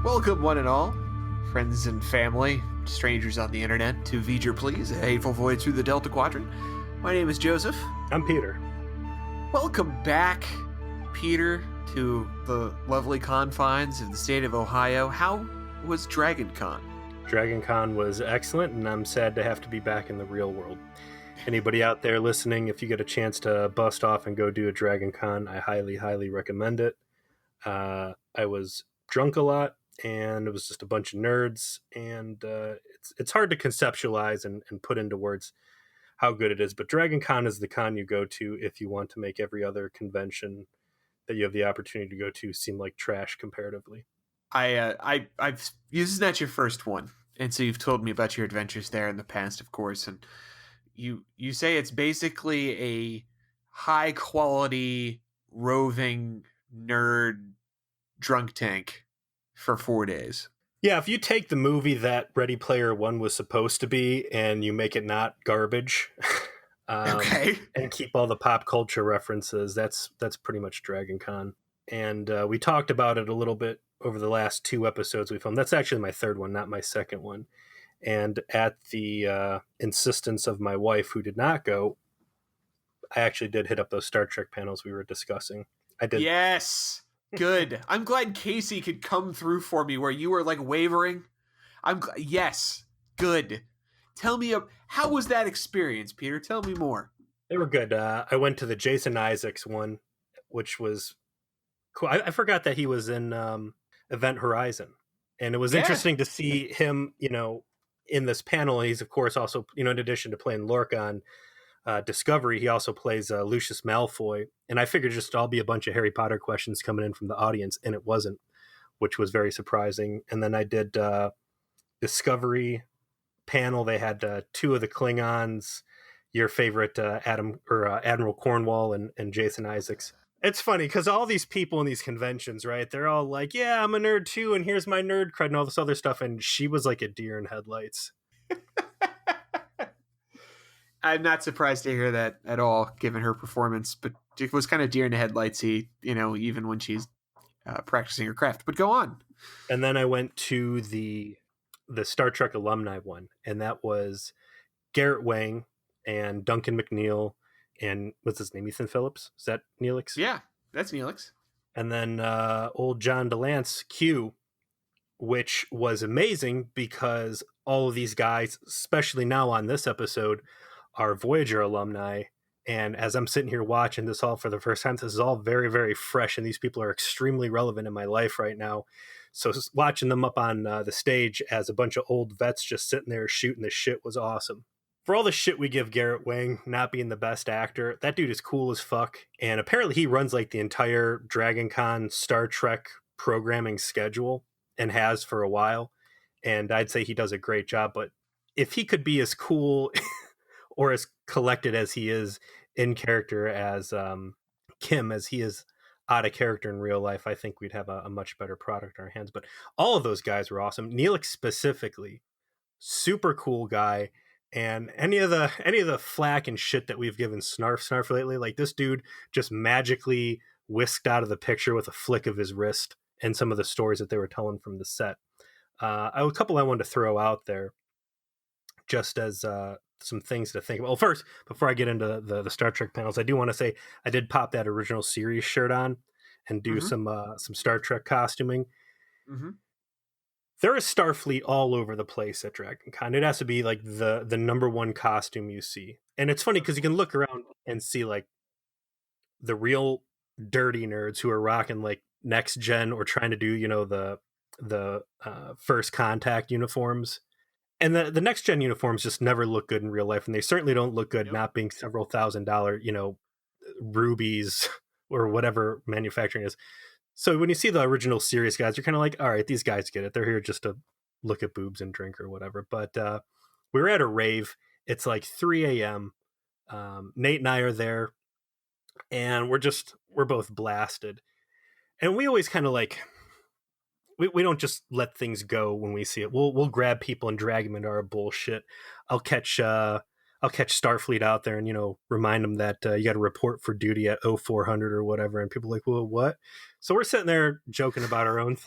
Welcome, one and all, friends and family, strangers on the internet, to Voyager, please, a hateful voyage through the Delta Quadrant. My name is Joseph. I'm Peter. Welcome back, Peter, to the lovely confines of the state of Ohio. How was DragonCon? DragonCon was excellent, and I'm sad to have to be back in the real world. Anybody out there listening, if you get a chance to bust off and go do a DragonCon, I highly, highly recommend it. I was drunk a lot, and it was just a bunch of nerds, and it's hard to conceptualize and put into words how good it is, but DragonCon is the con you go to if you want to make every other convention that you have the opportunity to go to seem like trash comparatively. I've this is not your first one, and so you've told me about your adventures there in the past, of course, and you say it's basically a high quality roving nerd drunk tank for 4 days. Yeah, if you take the movie that Ready Player One was supposed to be and you make it not garbage, Okay. and keep all the pop culture references, that's pretty much DragonCon. And we talked about it a little bit over the last 2 episodes we filmed. That's actually my third one, not my second one. And at the insistence of my wife, who did not go, I actually did hit up those Star Trek panels we were discussing. I did. Yes. Good. I'm glad Casey could come through for me where you were like wavering. Yes. Good. Tell me, how was that experience, Peter? Tell me more. They were good. I went to the Jason Isaacs one, which was cool. I forgot that he was in Event Horizon. And it was interesting to see him, in this panel. He's, of course, also, in addition to playing Lorca on Discovery, he also plays Lucius Malfoy. And I figured just all be a bunch of Harry Potter questions coming in from the audience, and it wasn't, which was very surprising. And then I did Discovery panel. They had 2 of the Klingons, your favorite Admiral Cornwall and Jason Isaacs. It's funny because all these people in these conventions, right? They're all like, yeah, I'm a nerd too, and here's my nerd cred and all this other stuff. And she was like a deer in headlights. I'm not surprised to hear that at all, given her performance, but it was kind of deer in the headlights-y, even when she's practicing her craft. But go on. And then I went to the Star Trek alumni one, and that was Garrett Wang and Duncan McNeil and what's his name? Ethan Phillips? Is that Neelix? Yeah, that's Neelix. And then old John DeLance Q, which was amazing because all of these guys, especially now on this episode, are Voyager alumni. And as I'm sitting here watching this all for the first time, this is all very, very fresh, and these people are extremely relevant in my life right now. So watching them up on the stage as a bunch of old vets just sitting there shooting the shit was awesome. For all the shit we give Garrett Wang not being the best actor, that dude is cool as fuck. And apparently he runs like the entire DragonCon Star Trek programming schedule and has for a while. And I'd say he does a great job. But if he could be as cool or as collected as he is in character as Kim, as he is out of character in real life, I think we'd have a much better product in our hands. But all of those guys were awesome. Neelix specifically, super cool guy. And any of the flack and shit that we've given Snarf lately, like this dude just magically whisked out of the picture with a flick of his wrist and some of the stories that they were telling from the set. A couple I wanted to throw out there just as some things to think about. Well, first, before I get into the Star Trek panels, I do want to say I did pop that original series shirt on and do some Star Trek costuming. Mm-hmm. There is Starfleet all over the place at DragonCon. It has to be like the number one costume you see. And it's funny because you can look around and see like the real dirty nerds who are rocking like next gen or trying to do, the first contact uniforms. And the next gen uniforms just never look good in real life. And they certainly don't look good not being several $1,000, rubies or whatever manufacturing is. So when you see the original series guys, you're kind of like, all right, these guys get it. They're here just to look at boobs and drink or whatever. But we were at a rave. It's like 3 a.m. Nate and I are there, and we're both blasted. And we always kind of like, we don't just let things go when we see it. We'll grab people and drag them into our bullshit. I'll catch I'll catch Starfleet out there and, remind them that you got to report for duty at 0400 or whatever. And people are like, well, what? So we're sitting there joking about our own.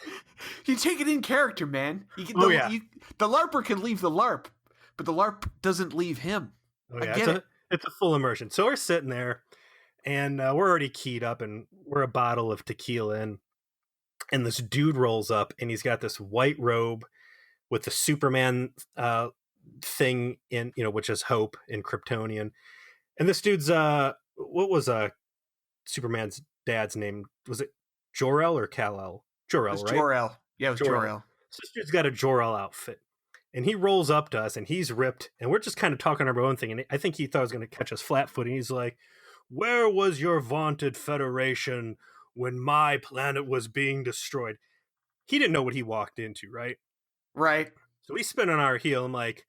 You take it in character, man. Oh, yeah. The LARPer can leave the LARP, but the LARP doesn't leave him. Oh, I yeah. get it. It's a full immersion. So we're sitting there and we're already keyed up and we're a bottle of tequila in. And this dude rolls up and he's got this white robe with the Superman thing in, which is Hope in Kryptonian. And this dude's what was Superman's dad's name? Was it Jor-El or Kal-El? Jor-El, right? Jor-El. Yeah, it was Jor-El. So this dude's got a Jor-El outfit. And he rolls up to us and he's ripped and we're just kind of talking our own thing. And I think he thought I was going to catch us flat-footed. He's like, where was your vaunted Federation when my planet was being destroyed? He didn't know what he walked into, right? Right. So we spin on our heel. I'm like,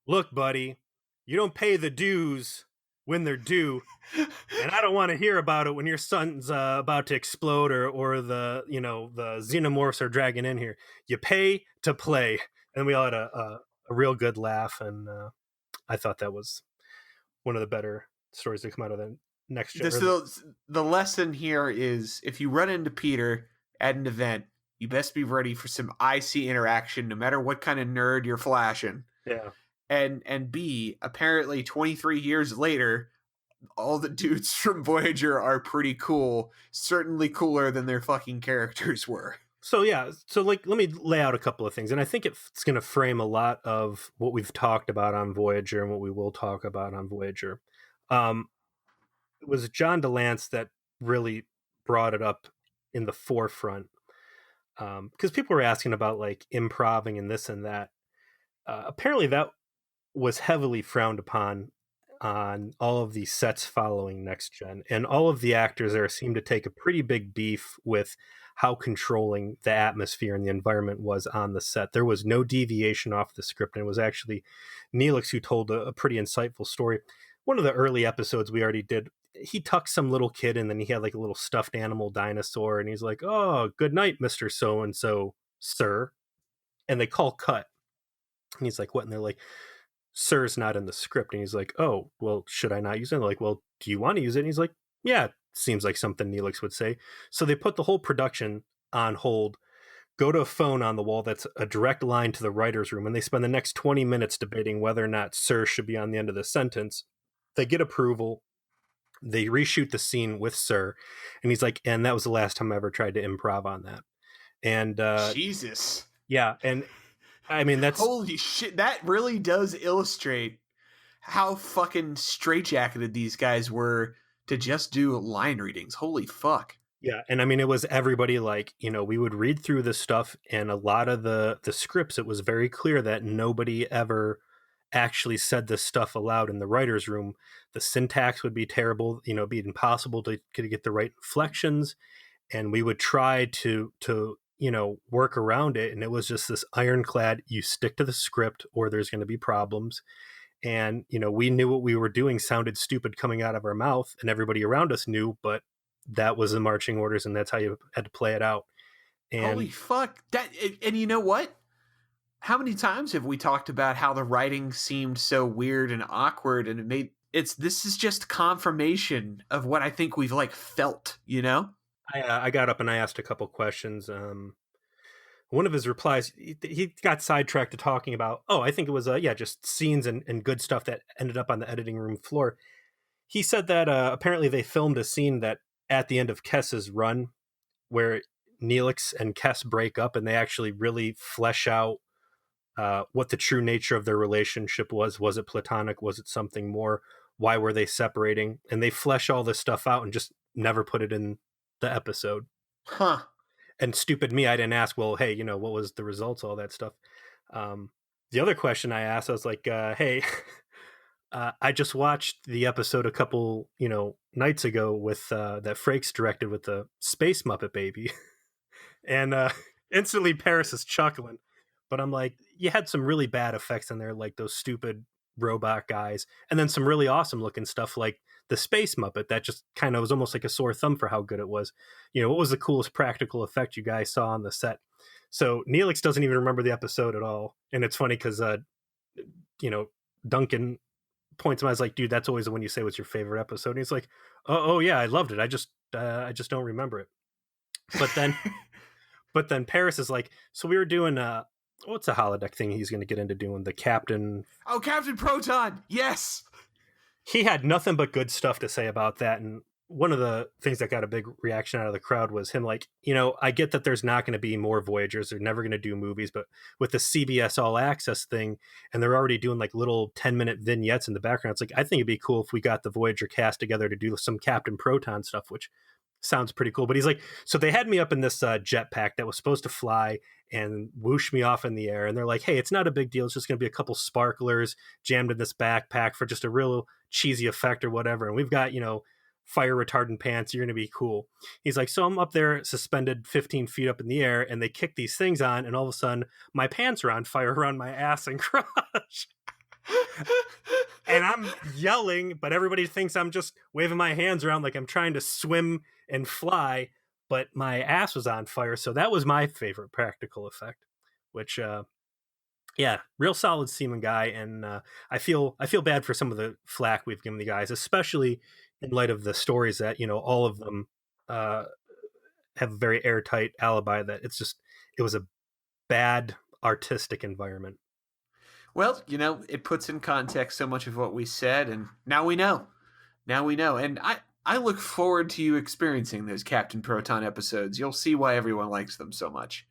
look, buddy, you don't pay the dues when they're due. And I don't want to hear about it when your son's about to explode or the xenomorphs are dragging in here. You pay to play. And we all had a real good laugh. And I thought that was one of the better stories to come out of the next gen. The lesson here is if you run into Peter at an event, you best be ready for some icy interaction, no matter what kind of nerd you're flashing. Yeah. And B, apparently 23 years later, all the dudes from Voyager are pretty cool. Certainly cooler than their fucking characters were. So yeah, let me lay out a couple of things. And I think it's going to frame a lot of what we've talked about on Voyager and what we will talk about on Voyager. It was John DeLance that really brought it up in the forefront. Because people were asking about like improving and this and that. Apparently that was heavily frowned upon on all of the sets following Next Gen, and all of the actors there seemed to take a pretty big beef with how controlling the atmosphere and the environment was on the set. There was no deviation off the script, and it was actually Neelix who told a pretty insightful story. One of the early episodes we already did, he tucked some little kid and then he had like a little stuffed animal dinosaur and he's like, oh, good night, Mr. So-and-so, sir. And they call cut. And he's like, what? And they're like, sir's not in the script. And he's like, oh, well, should I not use it? And they're like, well, do you want to use it? And he's like, yeah, seems like something Neelix would say. So they put the whole production on hold, go to a phone on the wall that's a direct line to the writer's room, and they spend the next 20 minutes debating whether or not sir should be on the end of the sentence. They get approval. They reshoot the scene with sir. And he's like, and that was the last time I ever tried to improv on that. And Jesus. Yeah. And I mean, that's holy shit. That really does illustrate how fucking straitjacketed these guys were to just do line readings. Holy fuck. Yeah. And I mean, it was everybody like, we would read through this stuff, and a lot of the scripts, it was very clear that nobody ever actually said this stuff aloud in the writer's room. The syntax would be terrible, it'd be impossible to get the right inflections. And we would try to work around it. And it was just this ironclad, you stick to the script or there's going to be problems. And, we knew what we were doing sounded stupid coming out of our mouth, and everybody around us knew, but that was the marching orders, and that's how you had to play it out. And holy fuck. And you know what? How many times have we talked about how the writing seemed so weird and awkward, and this is just confirmation of what I think we've like felt, I got up and I asked a couple questions. One of his replies, he got sidetracked to talking about, I think it was, just scenes and good stuff that ended up on the editing room floor. He said that apparently they filmed a scene that at the end of Kess's run where Neelix and Kess break up, and they actually really flesh out what the true nature of their relationship was. Was it platonic? Was it something more? Why were they separating? And they flesh all this stuff out and just never put it in the episode. Huh. And stupid me, I didn't ask, well, hey, what was the results, all that stuff. The other question I asked, I was like, hey, I just watched the episode a couple, nights ago with that Frakes directed with the Space Muppet Baby. And instantly Paris is chuckling. But I'm like, you had some really bad effects in there, like those stupid robot guys, and then some really awesome looking stuff like the Space Muppet that just kind of was almost like a sore thumb for how good it was. What was the coolest practical effect you guys saw on the set? So Neelix doesn't even remember the episode at all. And it's funny because, Duncan points him out, I was like, dude, that's always the one you say was your favorite episode. And he's like, oh yeah, I loved it. I just don't remember it. But then but then Paris is like, so we were doing what's a holodeck thing he's going to get into doing? The Captain. Oh, Captain Proton. Yes. He had nothing but good stuff to say about that. And one of the things that got a big reaction out of the crowd was him like, I get that there's not going to be more Voyagers. They're never going to do movies, but with the CBS All Access thing, and they're already doing like little 10-minute vignettes in the background, it's like, I think it'd be cool if we got the Voyager cast together to do some Captain Proton stuff, which sounds pretty cool. But he's like, so they had me up in this jetpack that was supposed to fly and whoosh me off in the air. And they're like, hey, it's not a big deal. It's just going to be a couple sparklers jammed in this backpack for just a real cheesy effect or whatever. And we've got, fire retardant pants. You're going to be cool. He's like, so I'm up there suspended 15 feet up in the air, and they kick these things on, and all of a sudden my pants are on fire around my ass and crotch. And I'm yelling, but everybody thinks I'm just waving my hands around like I'm trying to swim and fly, but my ass was on fire. So that was my favorite practical effect, which, real solid seaman guy. And I feel bad for some of the flack we've given the guys, especially in light of the stories that, all of them have a very airtight alibi that it was a bad artistic environment. Well, it puts in context so much of what we said, and now we know. And I look forward to you experiencing those Captain Proton episodes. You'll see why everyone likes them so much.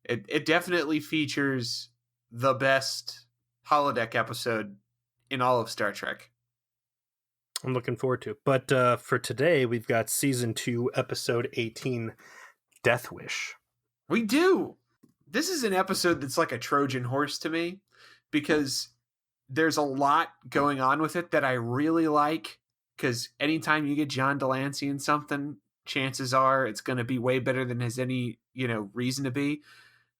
It definitely features the best holodeck episode in all of Star Trek. I'm looking forward to it. But for today, we've got Season 2, Episode 18, Death Wish. We do! This is an episode that's like a Trojan horse to me, because there's a lot going on with it that I really like, because anytime you get John Delancey in something, chances are it's going to be way better than has any, reason to be.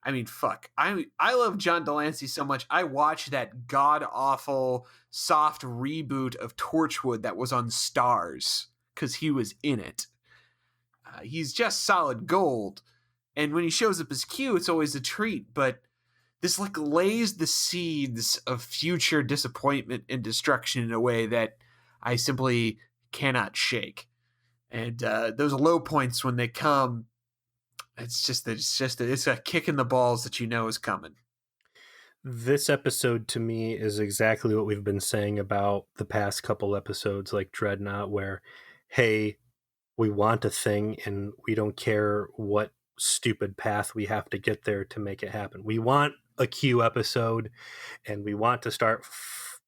I mean, fuck. I love John Delancey so much. I watched that god-awful, soft reboot of Torchwood that was on Stars, because he was in it. He's just solid gold. And when he shows up as Q, it's always a treat, but this like lays the seeds of future disappointment and destruction in a way that I simply cannot shake. And those low points when they come, it's a kick in the balls that is coming. This episode to me is exactly what we've been saying about the past couple episodes like Dreadnought, where, hey, we want a thing and we don't care what stupid path we have to get there to make it happen. We want a Q episode, and we want to start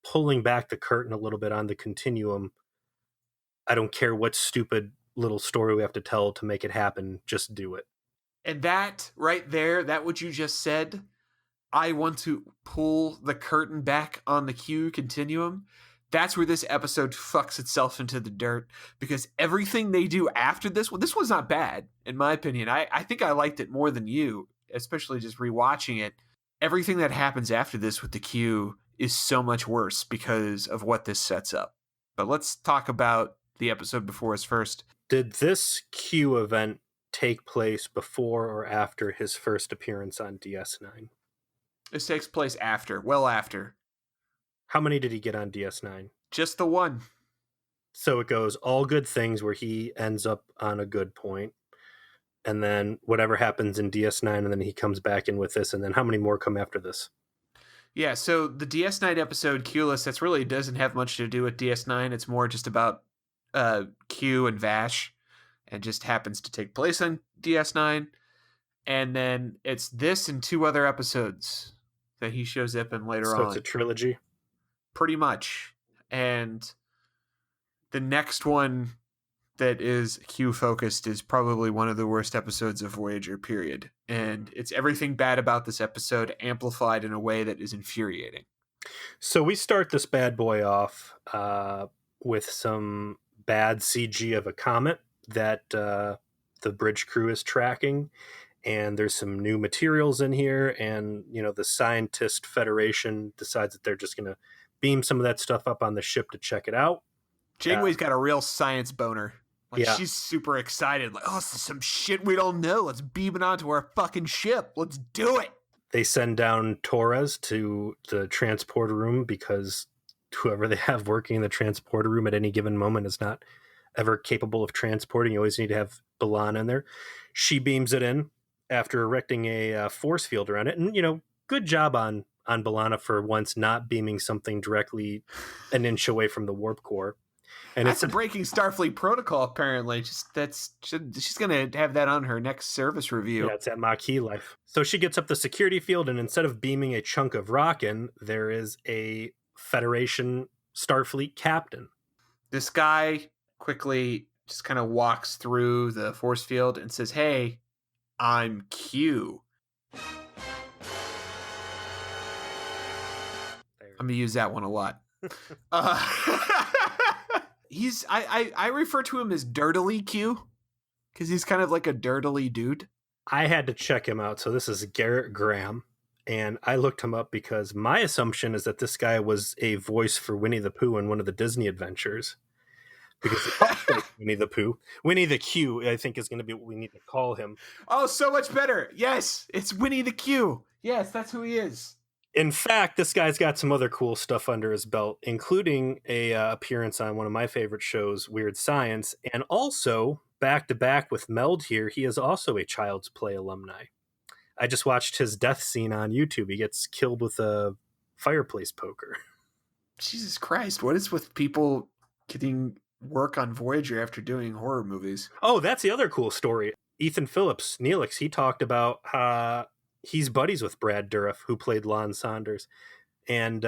pulling back the curtain a little bit on the continuum. I don't care what stupid little story we have to tell to make it happen. Just do it. And that right there, that what you just said, I want to pull the curtain back on the Q continuum. That's where this episode fucks itself into the dirt, because everything they do after this, well, this was not bad, in my opinion. I think I liked it more than you, especially just rewatching it. Everything that happens after this with the Q is so much worse because of what this sets up. But let's talk about the episode before us first. Did this Q event take place before or after his first appearance on DS9? This takes place after, well after. How many did he get on DS9? Just the one. So it goes all good things where he ends up on a good point, and then whatever happens in DS9, and then he comes back in with this, and then how many more come after this? Yeah, so the DS9 episode, Q-less, that's really doesn't have much to do with DS9. It's more just about Q and Vash, and just happens to take place on DS9. And then it's this and 2 other episodes that he shows up in later on. So it's a trilogy? Pretty much. And the next one that is Q-focused is probably one of the worst episodes of Voyager, period. And it's everything bad about this episode amplified in a way that is infuriating. So we start this bad boy off with some bad CG of a comet that the bridge crew is tracking. And there's some new materials in here. And, the Scientist Federation decides that they're just going to beam some of that stuff up on the ship to check it out. Janeway's got a real science boner. Like, yeah. She's super excited. Like, oh, this is some shit we don't know. Let's beam it onto our fucking ship. Let's do it. They send down Torres to the transport room because whoever they have working in the transporter room at any given moment is not ever capable of transporting. You always need to have B'Elanna in there. She beams it in after erecting a force field around it, and good job on B'Elanna for once not beaming something directly an inch away from the warp core. And that's a breaking Starfleet protocol, apparently. She's gonna have that on her next service review. Yeah, it's at Maquis life. So she gets up the security field, and instead of beaming a chunk of rock in, there is a Federation Starfleet captain. This guy quickly just kind of walks through the force field and says, "Hey, I'm Q." I'm gonna use that one a lot. I refer to him as Dirtily Q because he's kind of like a dirtily dude. I had to check him out. So this is Garrett Graham, and I looked him up because my assumption is that this guy was a voice for Winnie the Pooh in one of the Disney adventures. Because Winnie the Pooh, Winnie the Q, I think is going to be what we need to call him. Oh, so much better. Yes, it's Winnie the Q. Yes, that's who he is. In fact, this guy's got some other cool stuff under his belt, including a appearance on one of my favorite shows, Weird Science, and also back to back with Meld here, he is also a Child's Play alumni. I just watched his death scene on YouTube. He gets killed with a fireplace poker. Jesus Christ, what is with people getting work on Voyager after doing horror movies? Oh, that's the other cool story. Ethan Phillips, Neelix, he talked about he's buddies with Brad Dourif, who played Lon Saunders. And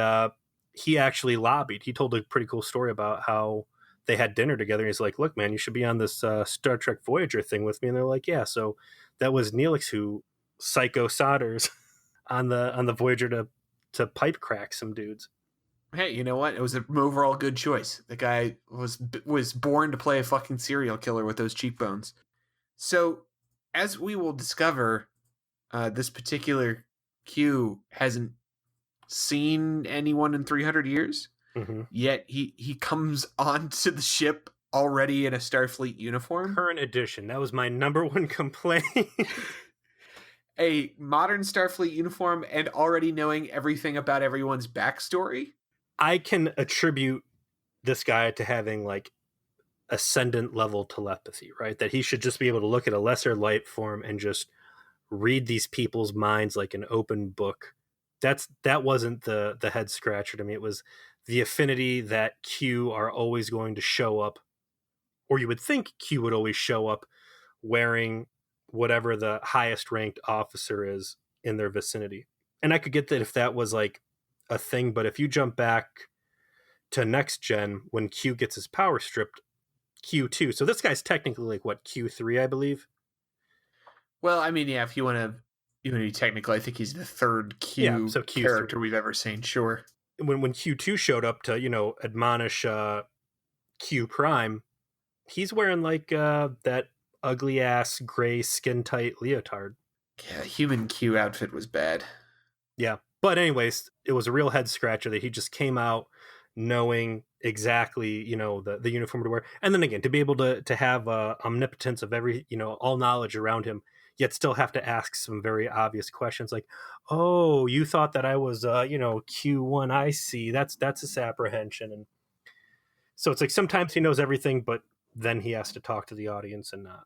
he actually lobbied. He told a pretty cool story about how they had dinner together. He's like, look, man, you should be on this Star Trek Voyager thing with me. And they're like, yeah. So that was Neelix who psycho Saunders on the Voyager to pipe crack some dudes. Hey, you know what? It was an overall good choice. The guy was born to play a fucking serial killer with those cheekbones. So, as we will discover, this particular Q hasn't seen anyone in 300 years. Mm-hmm. Yet he comes onto the ship already in a Starfleet uniform. Current edition. That was my number one complaint. A modern Starfleet uniform and already knowing everything about everyone's backstory. I can attribute this guy to having like ascendant level telepathy, right? That he should just be able to look at a lesser light form and just read these people's minds like an open book. That wasn't the head scratcher to me. It was the affinity that Q are always going to show up, or you would think Q would always show up wearing whatever the highest ranked officer is in their vicinity. And I could get that if that was like a thing, but if you jump back to Next Gen, when Q gets his power stripped, Q2. So this guy's technically like what, Q3, I believe. Well, I mean, yeah, if you want to be technical, I think he's the third Q character we've ever seen. Sure. When Q2 showed up to admonish Q Prime, he's wearing like that ugly ass gray skin tight leotard. Yeah, human Q outfit was bad. Yeah, but anyways, it was a real head scratcher that he just came out knowing exactly the uniform to wear, and then again to be able to have omnipotence of every all knowledge around him, yet still have to ask some very obvious questions like, oh, you thought that I was Q1, I see, that's a apprehension. And so it's like sometimes he knows everything, but then he has to talk to the audience and not.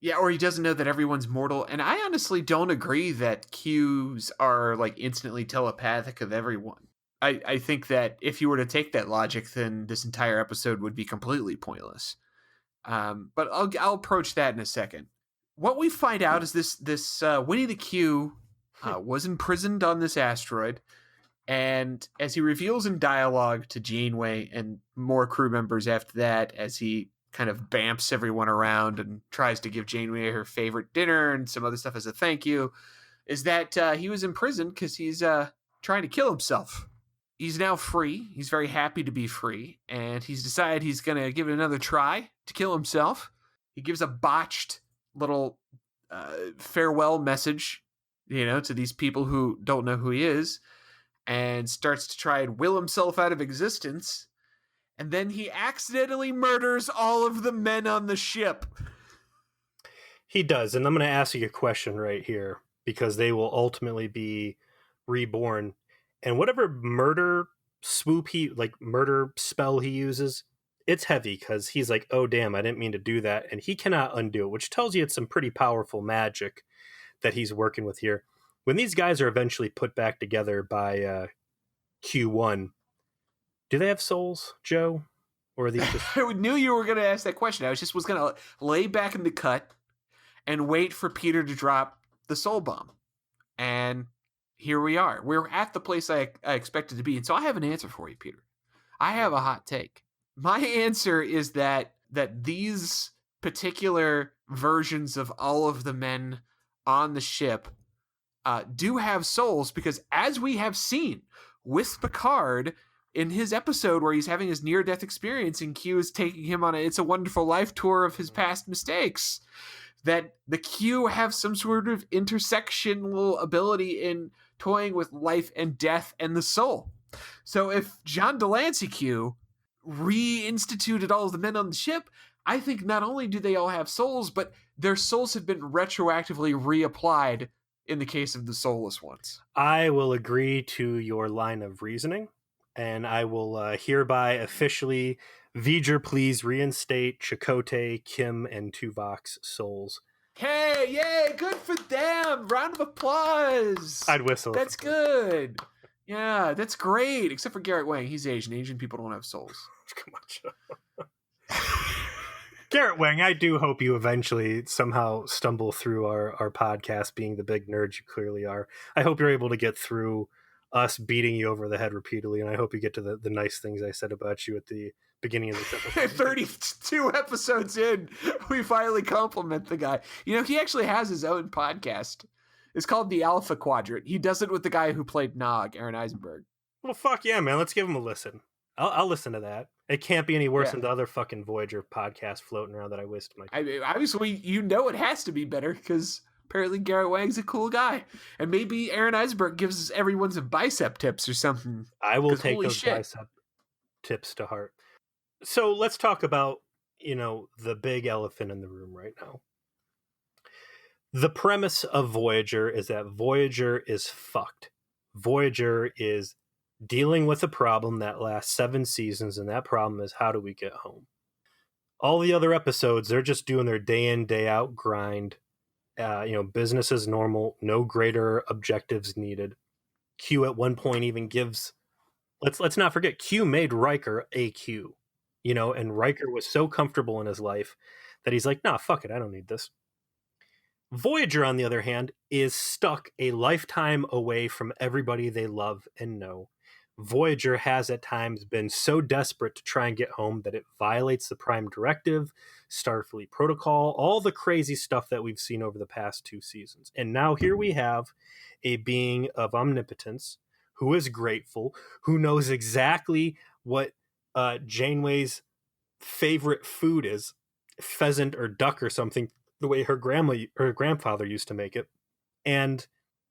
Yeah, or he doesn't know that everyone's mortal. And I honestly don't agree that Qs are like instantly telepathic of everyone. I think that if you were to take that logic, then this entire episode would be completely pointless. But I'll approach that in a second. What we find out is this Winnie the Q was imprisoned on this asteroid, and as he reveals in dialogue to Janeway and more crew members after that, as he kind of bamps everyone around and tries to give Janeway her favorite dinner and some other stuff as a thank you, is that he was imprisoned because he's trying to kill himself. He's now free. He's very happy to be free, and he's decided he's going to give it another try to kill himself. He gives a botched little farewell message, to these people who don't know who he is, and starts to try and will himself out of existence. And then he accidentally murders all of the men on the ship. He does, and I'm going to ask you a question right here, because they will ultimately be reborn. And whatever murder swoop murder spell he uses, it's heavy because he's like, oh damn, I didn't mean to do that, and he cannot undo it, which tells you it's some pretty powerful magic that he's working with here. When these guys are eventually put back together by Q1, do they have souls, Joe? Or are these just... I knew you were going to ask that question. I was going to lay back in the cut and wait for Peter to drop the soul bomb. And here we are. We're at the place I expected to be. And so I have an answer for you, Peter. I have a hot take. My answer is that these particular versions of all of the men on the ship do have souls, because as we have seen with Picard in his episode where he's having his near-death experience and Q is taking him on It's a Wonderful Life tour of his past mistakes, that the Q have some sort of intersectional ability in toying with life and death and the soul. So if John Delancey Q reinstituted all of the men on the ship, I think not only do they all have souls, but their souls have been retroactively reapplied in the case of the soulless ones. I will agree to your line of reasoning, and I will hereby officially, Voyager, please reinstate Chakotay, Kim, and Tuvok's souls. Hey, yay, good for them. Round of applause. I'd whistle. That's good. Yeah, that's great. Except for Garrett Wang. He's Asian. Asian people don't have souls. Come on, Garrett Wang, I do hope you eventually somehow stumble through our podcast, being the big nerd you clearly are. I hope you're able to get through us beating you over the head repeatedly, and I hope you get to the nice things I said about you at the beginning of this episode. 32 episodes in, we finally compliment the guy. You know, he actually has his own podcast. It's called The Alpha Quadrant. He does it with the guy who played Nog, Aaron Eisenberg. Well, fuck yeah, man. Let's give him a listen. I'll listen to that. It can't be any worse than the other fucking Voyager podcast floating around that I wasted my time. Obviously, you know it has to be better, because apparently Garrett Wang's a cool guy. And maybe Aaron Eisenberg gives everyone some bicep tips or something. I will take those bicep tips to heart. So let's talk about, the big elephant in the room right now. The premise of Voyager is that Voyager is fucked. Voyager is dealing with a problem that lasts 7 seasons, and that problem is, how do we get home? All the other episodes, they're just doing their day in, day out grind. Business as normal, no greater objectives needed. Q at one point even gives, let's not forget, Q made Riker a Q, and Riker was so comfortable in his life that he's like, nah, fuck it, I don't need this. Voyager, on the other hand, is stuck a lifetime away from everybody they love and know. Voyager has at times been so desperate to try and get home that it violates the Prime Directive, Starfleet Protocol, all the crazy stuff that we've seen over the past 2 seasons. And now here we have a being of omnipotence who is grateful, who knows exactly what Janeway's favorite food is, pheasant or duck or something, the way her grandfather used to make it. And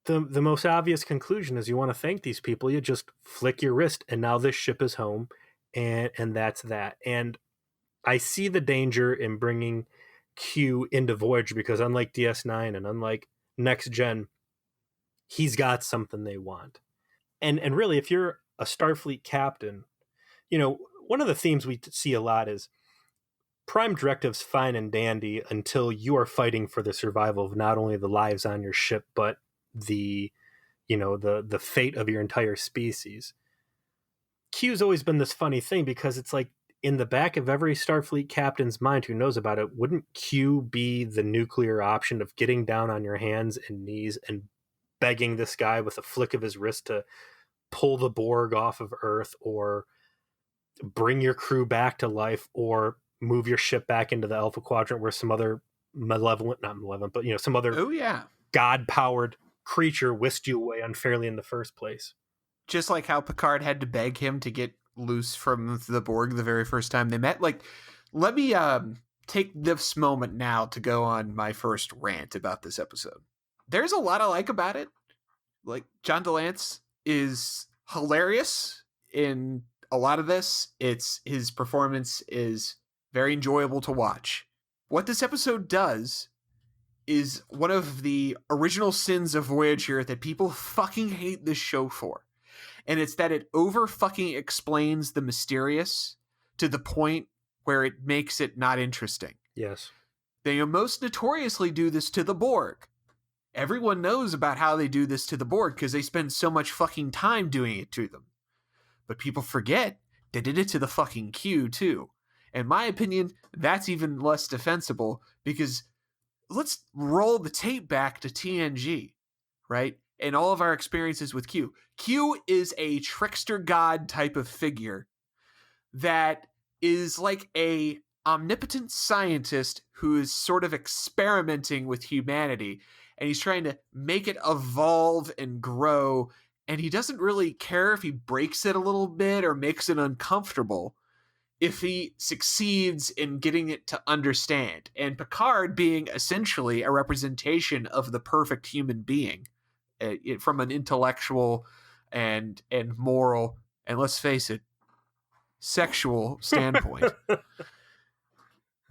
the most obvious conclusion is, you want to thank these people, you just flick your wrist, and now this ship is home, and that's that. And I see the danger in bringing Q into Voyager, because unlike DS9 and unlike Next Gen, he's got something they want. And really, if you're a Starfleet captain, one of the themes we see a lot is Prime Directive's fine and dandy until you are fighting for the survival of not only the lives on your ship, but the fate of your entire species. Q's always been this funny thing, because it's like, in the back of every Starfleet captain's mind who knows about it, wouldn't Q be the nuclear option of getting down on your hands and knees and begging this guy with a flick of his wrist to pull the Borg off of Earth, or bring your crew back to life, or move your ship back into the Alpha Quadrant where some other some other God-powered creature whisked you away unfairly in the first place. Just like how Picard had to beg him to get loose from the Borg the very first time they met. Let me take this moment now to go on my first rant about this episode. There's a lot I like about it. Like, John DeLance is hilarious in a lot of this. His performance is very enjoyable to watch. What this episode does is one of the original sins of Voyager that people fucking hate this show for. And it's that it over fucking explains the mysterious to the point where it makes it not interesting. Yes. They most notoriously do this to the Borg. Everyone knows about how they do this to the Borg because they spend so much fucking time doing it to them. But people forget they did it to the fucking Q too. In my opinion, that's even less defensible because let's roll the tape back to TNG, right? And all of our experiences with Q. Q is a trickster god type of figure that is like a omnipotent scientist who is sort of experimenting with humanity, and he's trying to make it evolve and grow, and he doesn't really care if he breaks it a little bit or makes it uncomfortable if he succeeds in getting it to understand. And Picard being essentially a representation of the perfect human being, from an intellectual and moral, and let's face it, sexual standpoint,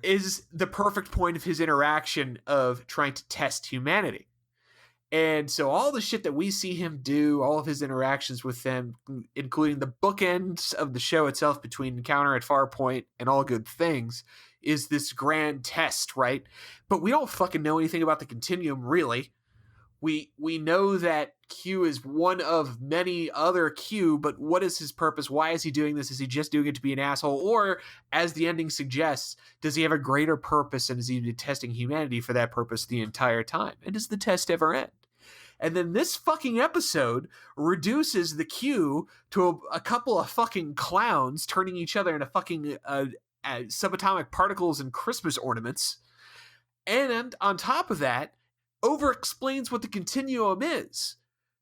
is the perfect point of his interaction of trying to test humanity. And so all the shit that we see him do, all of his interactions with them, including the bookends of the show itself between Encounter at Farpoint and All Good Things, is this grand test, right? But we don't fucking know anything about the Continuum, really. We know that Q is one of many other Q, but what is his purpose? Why is he doing this? Is he just doing it to be an asshole? Or, as the ending suggests, does he have a greater purpose, and is he been testing humanity for that purpose the entire time? And does the test ever end? And then this fucking episode reduces the Q to a couple of fucking clowns turning each other into fucking subatomic particles and Christmas ornaments. And on top of that, over-explains what the Continuum is,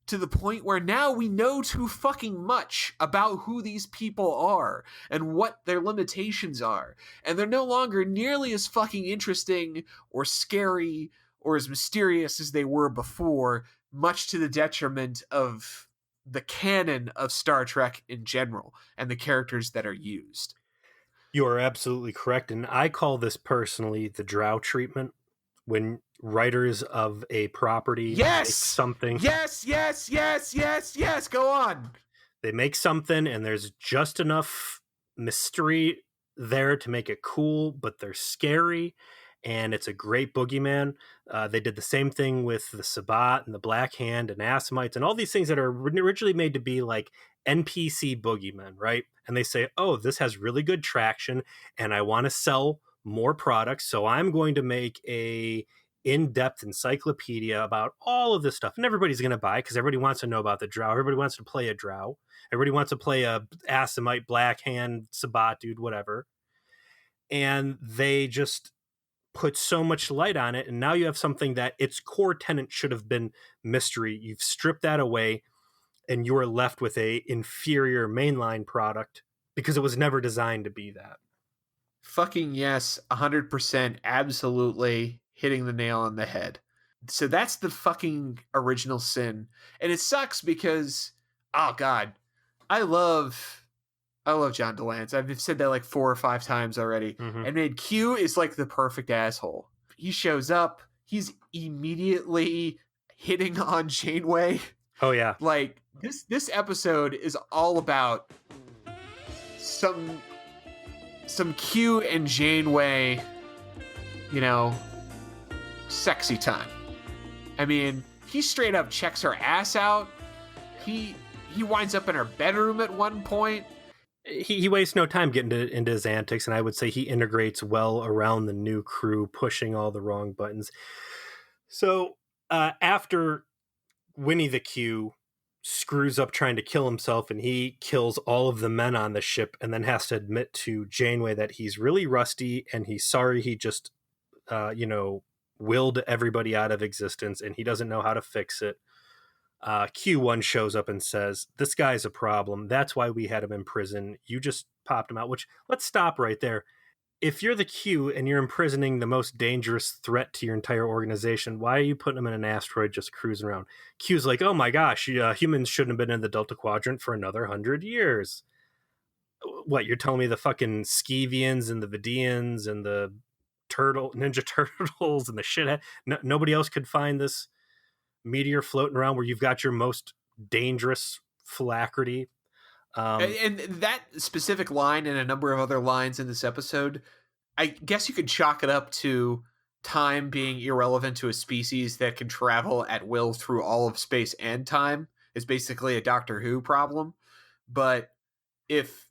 to the point where now we know too fucking much about who these people are and what their limitations are. And they're no longer nearly as fucking interesting or scary or as mysterious as they were before, much to the detriment of the canon of Star Trek in general and the characters that are used. You are absolutely correct. And I call this personally the Drow treatment. When writers of a property make something. Yes. Go on. They make something and there's just enough mystery there to make it cool, but they're scary. And it's a great boogeyman. They did the same thing with the Sabbat and the Black Hand and Assamites and all these things that are originally made to be like NPC boogeymen, right? And they say, oh, this has really good traction and I want to sell more products, so I'm going to make a in-depth encyclopedia about all of this stuff, and everybody's going to buy because everybody wants to know about the Drow. Everybody wants to play a Drow. Everybody wants to play a Assamite, Black Hand, Sabbat dude, whatever. And they just put so much light on it, and now you have something that its core tenet should have been mystery. You've stripped that away, and you're left with a inferior mainline product because it was never designed to be that. Fucking yes, 100%, absolutely hitting the nail on the head. So that's the fucking original sin. And it sucks because, oh god, I love John DeLance. I've said that like 4 or 5 times already. Mm-hmm. And man, Q is like the perfect asshole. He shows up, he's immediately hitting on Janeway. Oh yeah. Like this episode is all about some Q and Janeway, sexy time. I mean, he straight up checks her ass out. He winds up in her bedroom at one point. He wastes no time getting into his antics, and I would say he integrates well around the new crew, pushing all the wrong buttons. So after Winnie the Q screws up trying to kill himself and he kills all of the men on the ship and then has to admit to Janeway that he's really rusty and he's sorry he just willed everybody out of existence and he doesn't know how to fix it. Q1 shows up and says, this guy's a problem, that's why we had him in prison, you just popped him out. Which, let's stop right there. If you're the Q and you're imprisoning the most dangerous threat to your entire organization, why are you putting him in an asteroid just cruising around? Q's like, oh my gosh, humans shouldn't have been in the Delta Quadrant for another 100 years. What, you're telling me the fucking Skeevians and the Vidians and the Ninja Turtles and the shithead, nobody else could find this meteor floating around where you've got your most dangerous Philacraty. And that specific line and a number of other lines in this episode, I guess you could chalk it up to time being irrelevant to a species that can travel at will through all of space and time. Is basically a Doctor Who problem. But if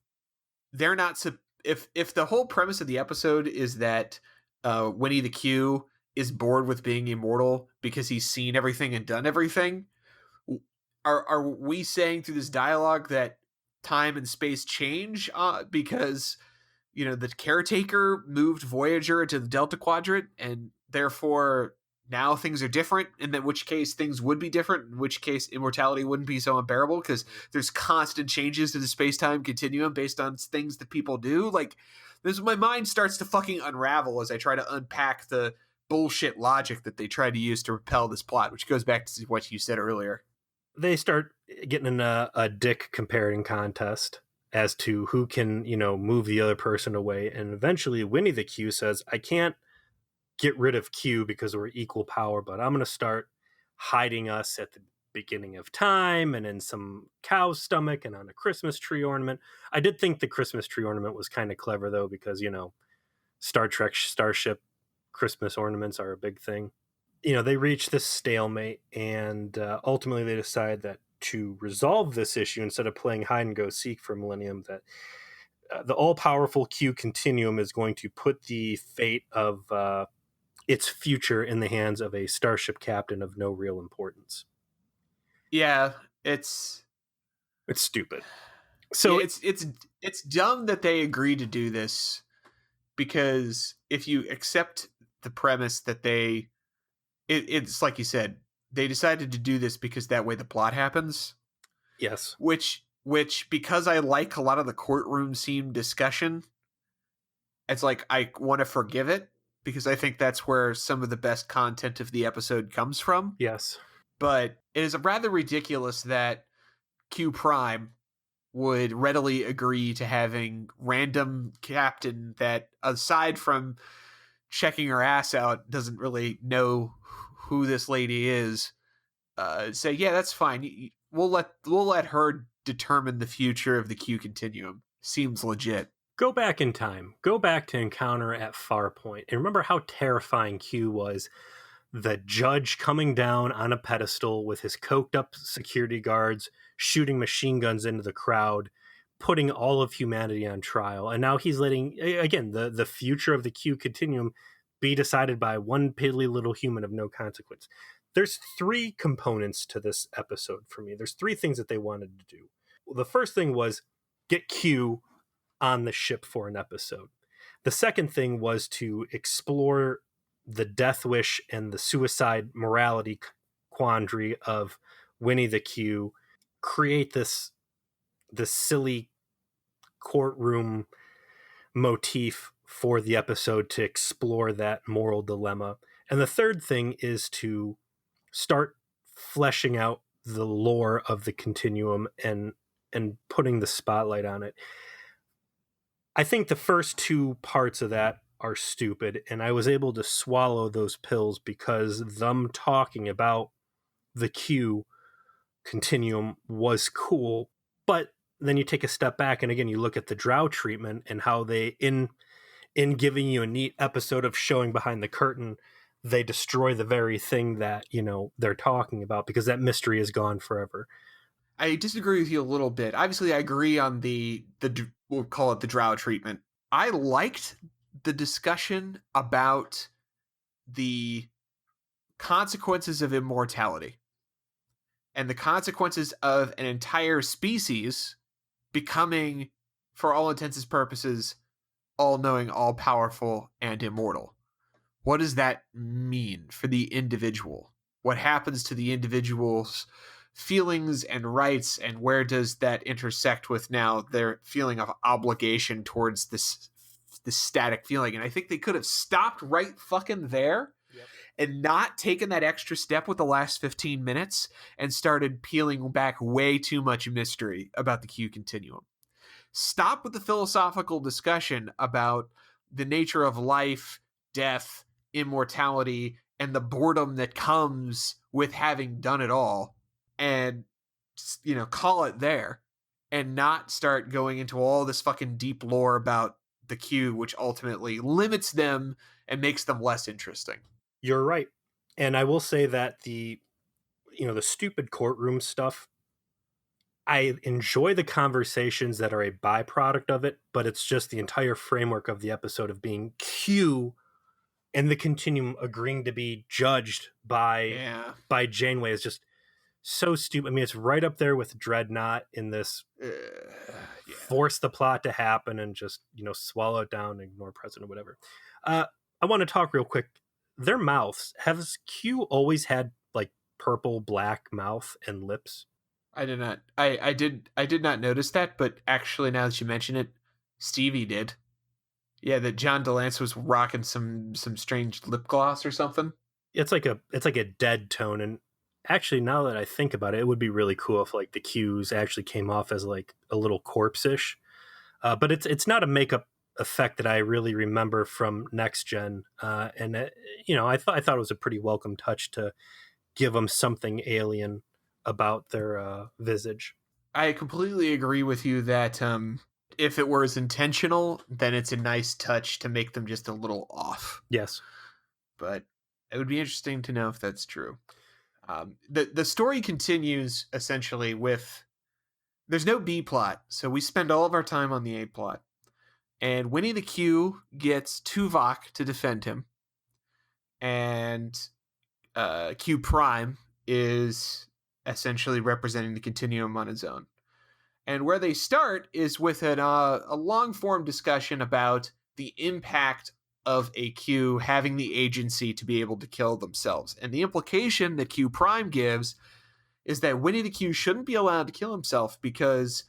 they're not if the whole premise of the episode is that Winnie the Q is bored with being immortal because he's seen everything and done everything, are we saying through this dialogue that time and space change because the caretaker moved Voyager into the Delta Quadrant and therefore now things are different, and in which case things would be different, in which case immortality wouldn't be so unbearable because there's constant changes to the space-time continuum based on things that people do. Like, my mind starts to fucking unravel as I try to unpack the bullshit logic that they try to use to repel this plot, which goes back to what you said earlier. They start getting in a dick comparing contest as to who can, move the other person away. And eventually Winnie the Q says, I can't get rid of Q because we're equal power, but I'm going to start hiding us at the beginning of time and in some cow's stomach and on a Christmas tree ornament. I did think the Christmas tree ornament was kind of clever, though, because, Star Trek Starship Christmas ornaments are a big thing. They reach this stalemate, and ultimately they decide that to resolve this issue, instead of playing hide and go seek for Millennium, that the all-powerful Q continuum is going to put the fate of its future in the hands of a starship captain of no real importance. Yeah, it's stupid. So it's dumb that they agreed to do this, because if you accept the premise that it's like you said, they decided to do this because that way the plot happens. Yes. Which because I like a lot of the courtroom scene discussion, it's like I want to forgive it, because I think that's where some of the best content of the episode comes from. Yes. But it is rather ridiculous that Q Prime would readily agree to having random captain that, aside from checking her ass out, doesn't really know who this lady is, say, yeah, that's fine. We'll let her determine the future of the Q continuum. Seems legit. Go back in time. Go back to Encounter at Farpoint. And remember how terrifying Q was. The judge coming down on a pedestal with his coked up security guards, shooting machine guns into the crowd, putting all of humanity on trial. And now he's letting, again, the future of the Q continuum be decided by one piddly little human of no consequence. There's 3 components to this episode for me. There's 3 things that they wanted to do. Well, the first thing was get Q on the ship for an episode. The second thing was to explore the death wish and the suicide morality quandary of Winnie the Q, create this silly courtroom motif for the episode to explore that moral dilemma. And the third thing is to start fleshing out the lore of the continuum and putting the spotlight on it. I think the first 2 parts of that are stupid, and I was able to swallow those pills because them talking about the Q continuum was cool. But then you take a step back, and again, you look at the drow treatment and how they, in giving you a neat episode of showing behind the curtain, they destroy the very thing that, they're talking about, because that mystery is gone forever. I disagree with you a little bit. Obviously, I agree on the we'll call it the drow treatment. I liked the discussion about the consequences of immortality and the consequences of an entire species becoming, for all intents and purposes, all-knowing, all-powerful, and immortal. What does that mean for the individual? What happens to the individual's feelings and rights, and where does that intersect with now their feeling of obligation towards this static feeling? And I think they could have stopped right fucking there. Yep. And not taken that extra step with the last 15 minutes and started peeling back way too much mystery about the Q continuum. Stop with the philosophical discussion about the nature of life, death, immortality, and the boredom that comes with having done it all, and call it there and not start going into all this fucking deep lore about the Q, which ultimately limits them and makes them less interesting. You're right. And I will say that the stupid courtroom stuff, I enjoy the conversations that are a byproduct of it, but it's just the entire framework of the episode of being Q and the Continuum agreeing to be judged Yeah. by Janeway is just so stupid. I mean, it's right up there with Dreadnought in this Yeah. force the plot to happen and just swallow it down, ignore President, whatever. I want to talk real quick. Their mouths, has Q always had like purple black mouth and lips? I did not. I did not notice that, but actually, now that you mention it, Stevie did. Yeah, that John DeLance was rocking some strange lip gloss or something. It's like a dead tone, and actually, now that I think about it, it would be really cool if like the Qs actually came off as like a little corpse-ish. But it's not a makeup effect that I really remember from Next Gen, and I thought it was a pretty welcome touch to give them something alien about their visage. I completely agree with you that if it was intentional, then it's a nice touch to make them just a little off. Yes, But it would be interesting to know if that's true. The story continues essentially with there's no B plot, so we spend all of our time on the A plot. And Winnie the Q gets Tuvok to defend him, and Q Prime is essentially representing the Continuum on his own. And where they start is with a long form discussion about the impact of a Q having the agency to be able to kill themselves. And the implication that Q Prime gives is that Winnie the Q shouldn't be allowed to kill himself, because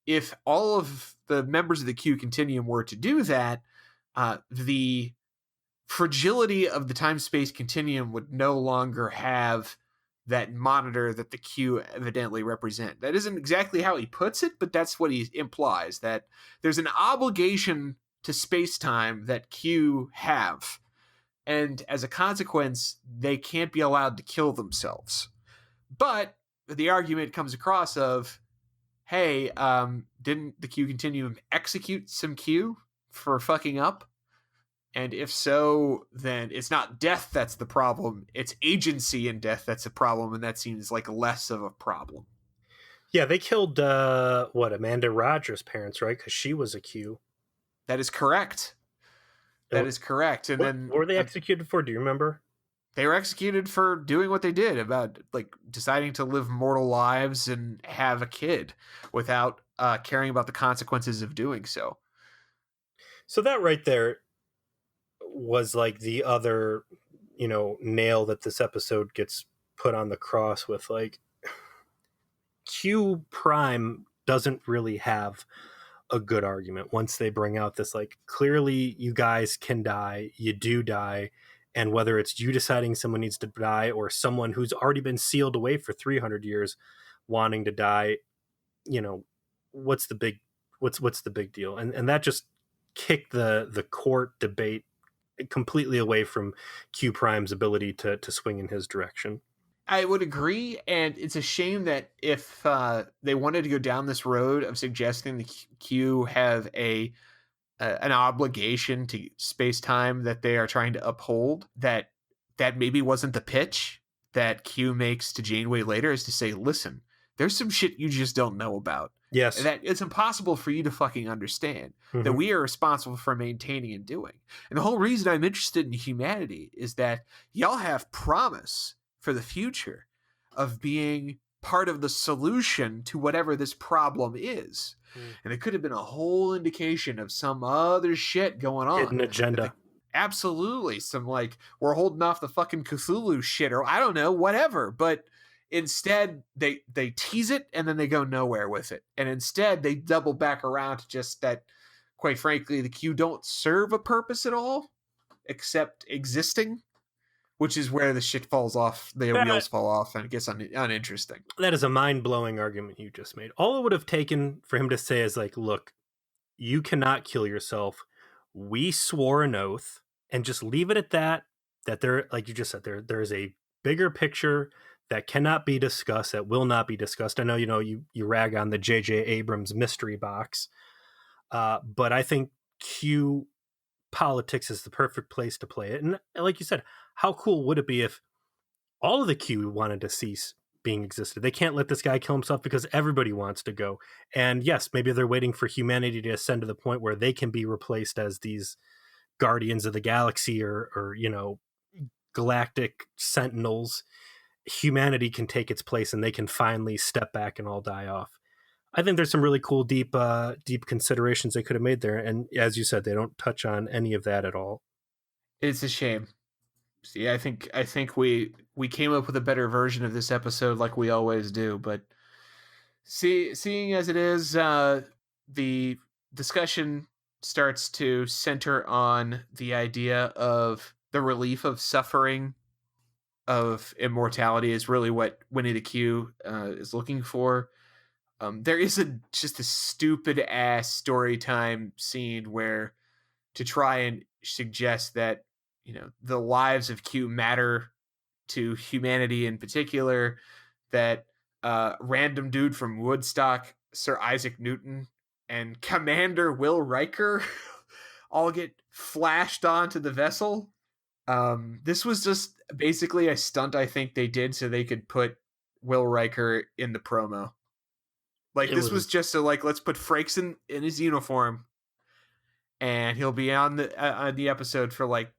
if all of the members of the Q Continuum were to do that, the fragility of the time-space continuum would no longer have that monitor that the Q evidently represent. That isn't exactly how he puts it, but that's what he implies, that there's an obligation to space-time that Q have, and as a consequence, they can't be allowed to kill themselves. But the argument comes across of, hey, didn't the Q Continuum execute some Q for fucking up? And if so, then it's not death that's the problem. It's agency in death that's a problem, and that seems like less of a problem. Yeah, they killed Amanda Rogers' parents, right? Because she was a Q. That is correct. That is correct. And what then were they executed for? Do you remember? They were executed for doing what they did, about like deciding to live mortal lives and have a kid without caring about the consequences of doing so. So that right there was like the other, nail that this episode gets put on the cross with. Like, Q Prime doesn't really have a good argument once they bring out this, like, clearly you guys can die, you do die, and whether it's you deciding someone needs to die or someone who's already been sealed away for 300 years wanting to die, what's the big deal? And that just kicked the court debate completely away from Q Prime's ability to swing in his direction. I would agree, and it's a shame that if they wanted to go down this road of suggesting the Q have an obligation to space time that they are trying to uphold, that maybe wasn't the pitch that Q makes to Janeway later, is to say, listen, there's some shit you just don't know about. Yes. That it's impossible for you to fucking understand, that we are responsible for maintaining and doing. And the whole reason I'm interested in humanity is that y'all have promise for the future of being part of the solution to whatever this problem is. And it could have been a whole indication of some other shit going on. Hidden agenda. Absolutely. Some like, we're holding off the fucking Cthulhu shit, or I don't know, whatever. But instead, they tease it and then they go nowhere with it. And instead, they double back around to just that, quite frankly, the Q don't serve a purpose at all, except existing, which is where the shit falls off, the wheels fall off, and it gets uninteresting. That is a mind-blowing argument you just made. All it would have taken for him to say is like, look, you cannot kill yourself. We swore an oath, and just leave it at that, that there, like you just said, there is a bigger picture that cannot be discussed, that will not be discussed. I know, you rag on the J.J. Abrams mystery box, but I think Q politics is the perfect place to play it. And like you said, how cool would it be if all of the Q wanted to cease being existed? They can't let this guy kill himself because everybody wants to go. And yes, maybe they're waiting for humanity to ascend to the point where they can be replaced as these guardians of the galaxy, or galactic sentinels. Humanity can take its place and they can finally step back and all die off. I think there's some really cool, deep considerations they could have made there. And as you said, they don't touch on any of that at all. It's a shame. See, I think we came up with a better version of this episode, like we always do. But seeing as it is, the discussion starts to center on the idea of the relief of suffering, of immortality, is really what Winnie the Q is looking for. There is just a stupid ass story time scene where, to try and suggest that the lives of Q matter to humanity in particular, that random dude from Woodstock, Sir Isaac Newton, and Commander Will Riker all get flashed onto the vessel. This was just basically a stunt I think they did so they could put Will Riker in the promo. Like, this was just so, like, let's put Frakes in his uniform, and he'll be on the episode for like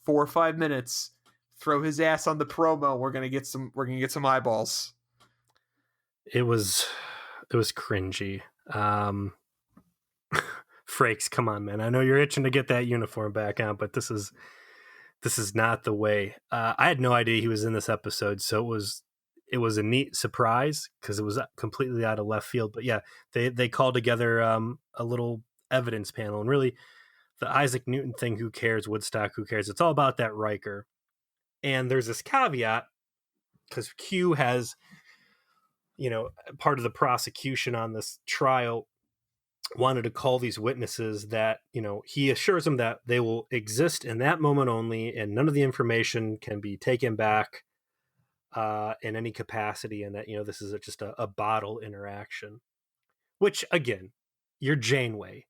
4 or 5 minutes. Throw his ass on the promo. We're gonna get some eyeballs. It was cringy. Frakes, come on, man. I know you're itching to get that uniform back on, but this is not the way. I had no idea he was in this episode, so it was a neat surprise because it was completely out of left field. But yeah, they called together a little evidence panel, and really the Isaac Newton thing, who cares? Woodstock, who cares? It's all about that Riker. And there's this caveat, because Q has, part of the prosecution on this trial wanted to call these witnesses that, he assures them that they will exist in that moment only, and none of the information can be taken back in any capacity, and that, this is just a bottle interaction. Which, again, you're Janeway.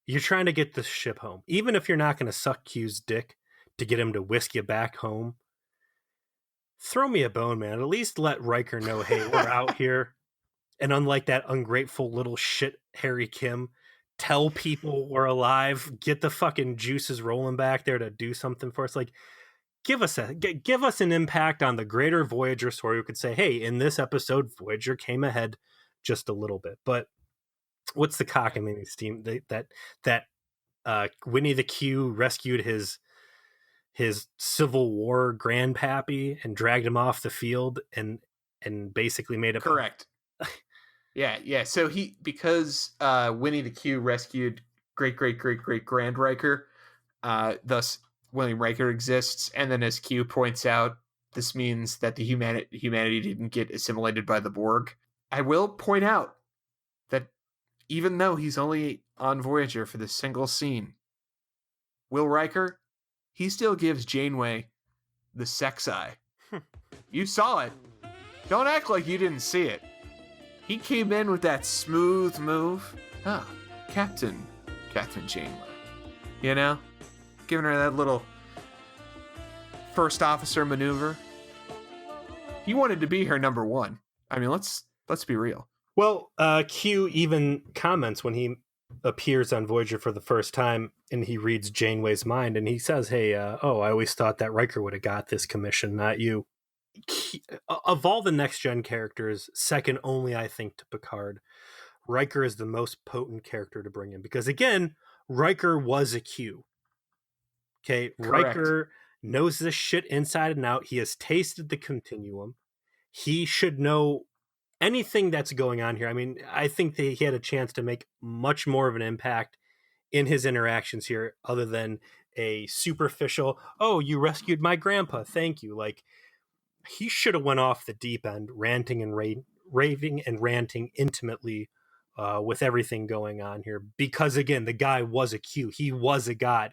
You're trying to get this ship home. Even if you're not going to suck Q's dick to get him to whisk you back home, throw me a bone, man. At least let Riker know, hey, we're out here. And unlike that ungrateful little shit Harry Kim, tell people we're alive. Get the fucking juices rolling back there to do something for us. Like, give us an impact on the greater Voyager story. We could say, hey, in this episode, Voyager came ahead just a little bit. But what's the cockamamie steam that Winnie the Q rescued his Civil War grandpappy and dragged him off the field and basically made it correct. Yeah. So because Winnie the Q rescued great Grand Riker, thus William Riker exists, and then as Q points out, this means that the humanity didn't get assimilated by the Borg. I will point out that even though he's only on Voyager for this single scene, Will Riker, he still gives Janeway the sex eye. You saw it. Don't act like you didn't see it. He came in with that smooth move. Captain Janeway. Giving her that little first officer maneuver. He wanted to be her number one. I mean, let's be real. Well, Q even comments when he appears on Voyager for the first time, and he reads Janeway's mind, and he says, hey, I always thought that Riker would have got this commission, not you. Of all the next gen characters, second only, I think, to Picard, Riker is the most potent character to bring in, because again, Riker was a Q. Okay, correct. Riker knows this shit inside and out. He has tasted the continuum. He should know anything that's going on here. I mean, I think that he had a chance to make much more of an impact in his interactions here, other than a superficial, oh, you rescued my grandpa, thank you. Like, he should have went off the deep end, ranting and raving and ranting intimately with everything going on here. Because again, the guy was a Q. He was a god.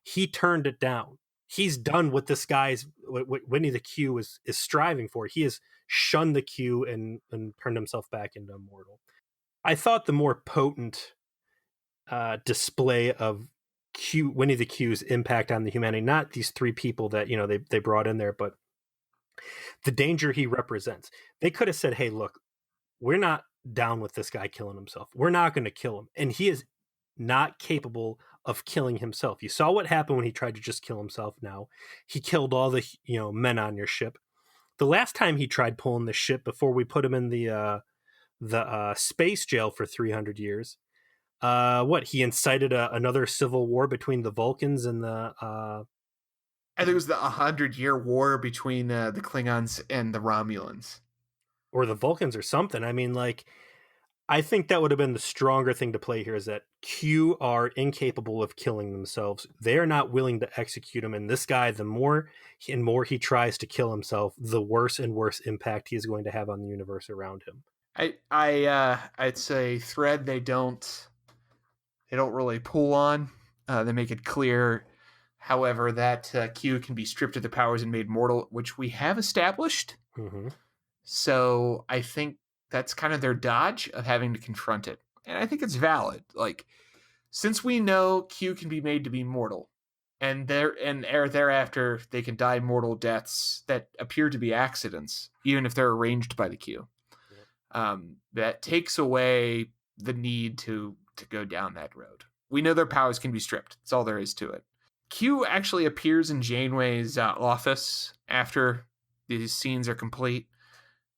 He turned it down. he's done what this guy's what Winnie the Q is striving for. He has shunned the Q and turned himself back into immortal. I thought the more potent display of Winnie the Q's impact on the humanity, not these three people that they brought in there, but the danger he represents. They could have said, "Hey, look, we're not down with this guy killing himself. We're not going to kill him," and he is not capable of killing himself. You saw what happened when he tried to just kill himself. Now he killed all the men on your ship. The last time he tried pulling the ship before we put him in the space jail for 300 years. He incited another civil war between the Vulcans and the I think it was the 100-year war between the Klingons and the Romulans, or the Vulcans or something. I mean, like, I think that would have been the stronger thing to play here, is that Q are incapable of killing themselves. They are not willing to execute him, and this guy, the more and more he tries to kill himself, the worse and worse impact he is going to have on the universe around him. I'd say thread they don't really pull on. They make it clear, however, that Q can be stripped of their powers and made mortal, which we have established. Mm-hmm. So I think that's kind of their dodge of having to confront it. And I think it's valid. Like, since we know Q can be made to be mortal, and thereafter they can die mortal deaths that appear to be accidents, even if they're arranged by the Q. Yep. That takes away the need to go down that road. We know their powers can be stripped. That's all there is to it. Q actually appears in Janeway's office after these scenes are complete,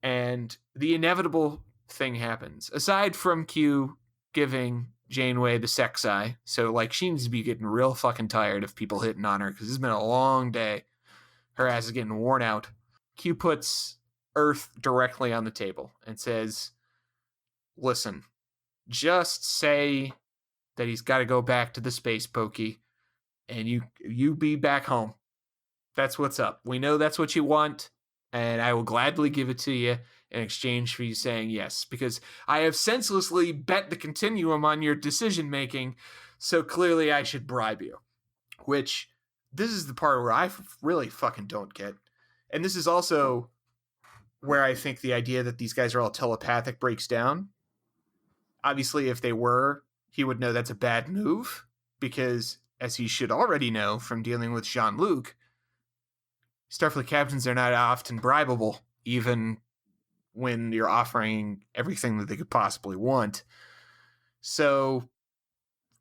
and the inevitable thing happens. Aside from Q giving Janeway the sex eye, so like she needs to be getting real fucking tired of people hitting on her because it's been a long day. Her ass is getting worn out. Q puts Earth directly on the table and says, "Listen, just say that he's got to go back to the space pokey, and you be back home. That's what's up. We know that's what you want, and I will gladly give it to you in exchange for you saying yes, because I have senselessly bet the continuum on your decision making, so clearly I should bribe you." Which, this is the part where I really fucking don't get. And this is also where I think the idea that these guys are all telepathic breaks down. Obviously, if they were, he would know that's a bad move, because, as he should already know from dealing with Jean-Luc, Starfleet captains are not often bribable, even when you're offering everything that they could possibly want. So,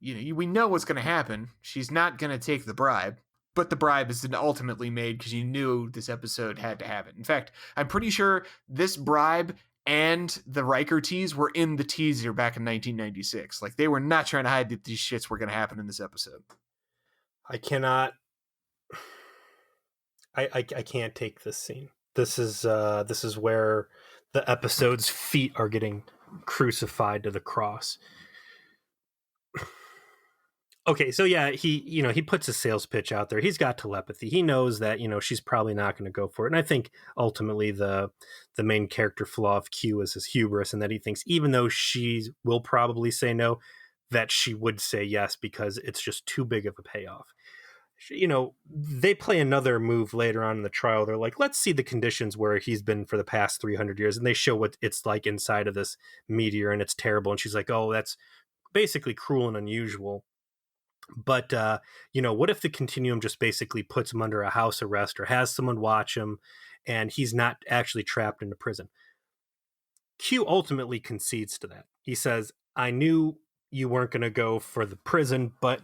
we know what's going to happen. She's not going to take the bribe, but the bribe is ultimately made because you knew this episode had to have it. In fact, I'm pretty sure this bribe and the Riker tease were in the teaser back in 1996. Like, they were not trying to hide that these shits were going to happen in this episode. I cannot. I can't take this scene. This is where the episode's feet are getting crucified to the cross. Okay, so yeah, he puts a sales pitch out there. He's got telepathy. He knows that she's probably not going to go for it. And I think ultimately the main character flaw of Q is his hubris, and that he thinks even though she will probably say no, that she would say yes because it's just too big of a payoff. They play another move later on in the trial. They're like, let's see the conditions where he's been for the past 300 years. And they show what it's like inside of this meteor, and it's terrible. And she's like, oh, that's basically cruel and unusual. But, what if the continuum just basically puts him under a house arrest or has someone watch him and he's not actually trapped in a prison? Q ultimately concedes to that. He says, I knew you weren't going to go for the prison, but,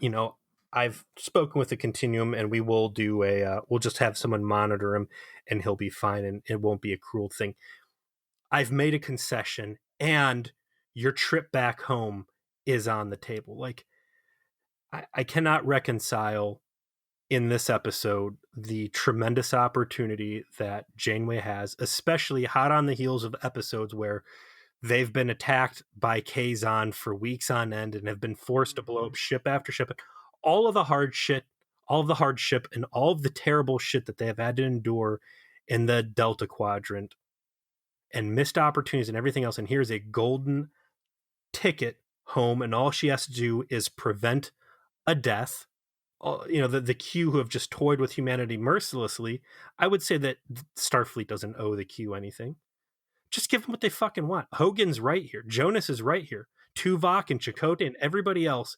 I've spoken with the continuum, and we will do we'll just have someone monitor him and he'll be fine, and it won't be a cruel thing. I've made a concession, and your trip back home is on the table. Like, I cannot reconcile in this episode the tremendous opportunity that Janeway has, especially hot on the heels of episodes where they've been attacked by Kazon for weeks on end and have been forced to blow up ship after ship. All of the hardship and all of the terrible shit that they have had to endure in the Delta Quadrant and missed opportunities and everything else. And here's a golden ticket home, and all she has to do is prevent a death the Q who have just toyed with humanity mercilessly, I would say that Starfleet doesn't owe the Q anything. Just give them what they fucking want. Hogan's right here. Jonas is right here. Tuvok and Chakotay and everybody else.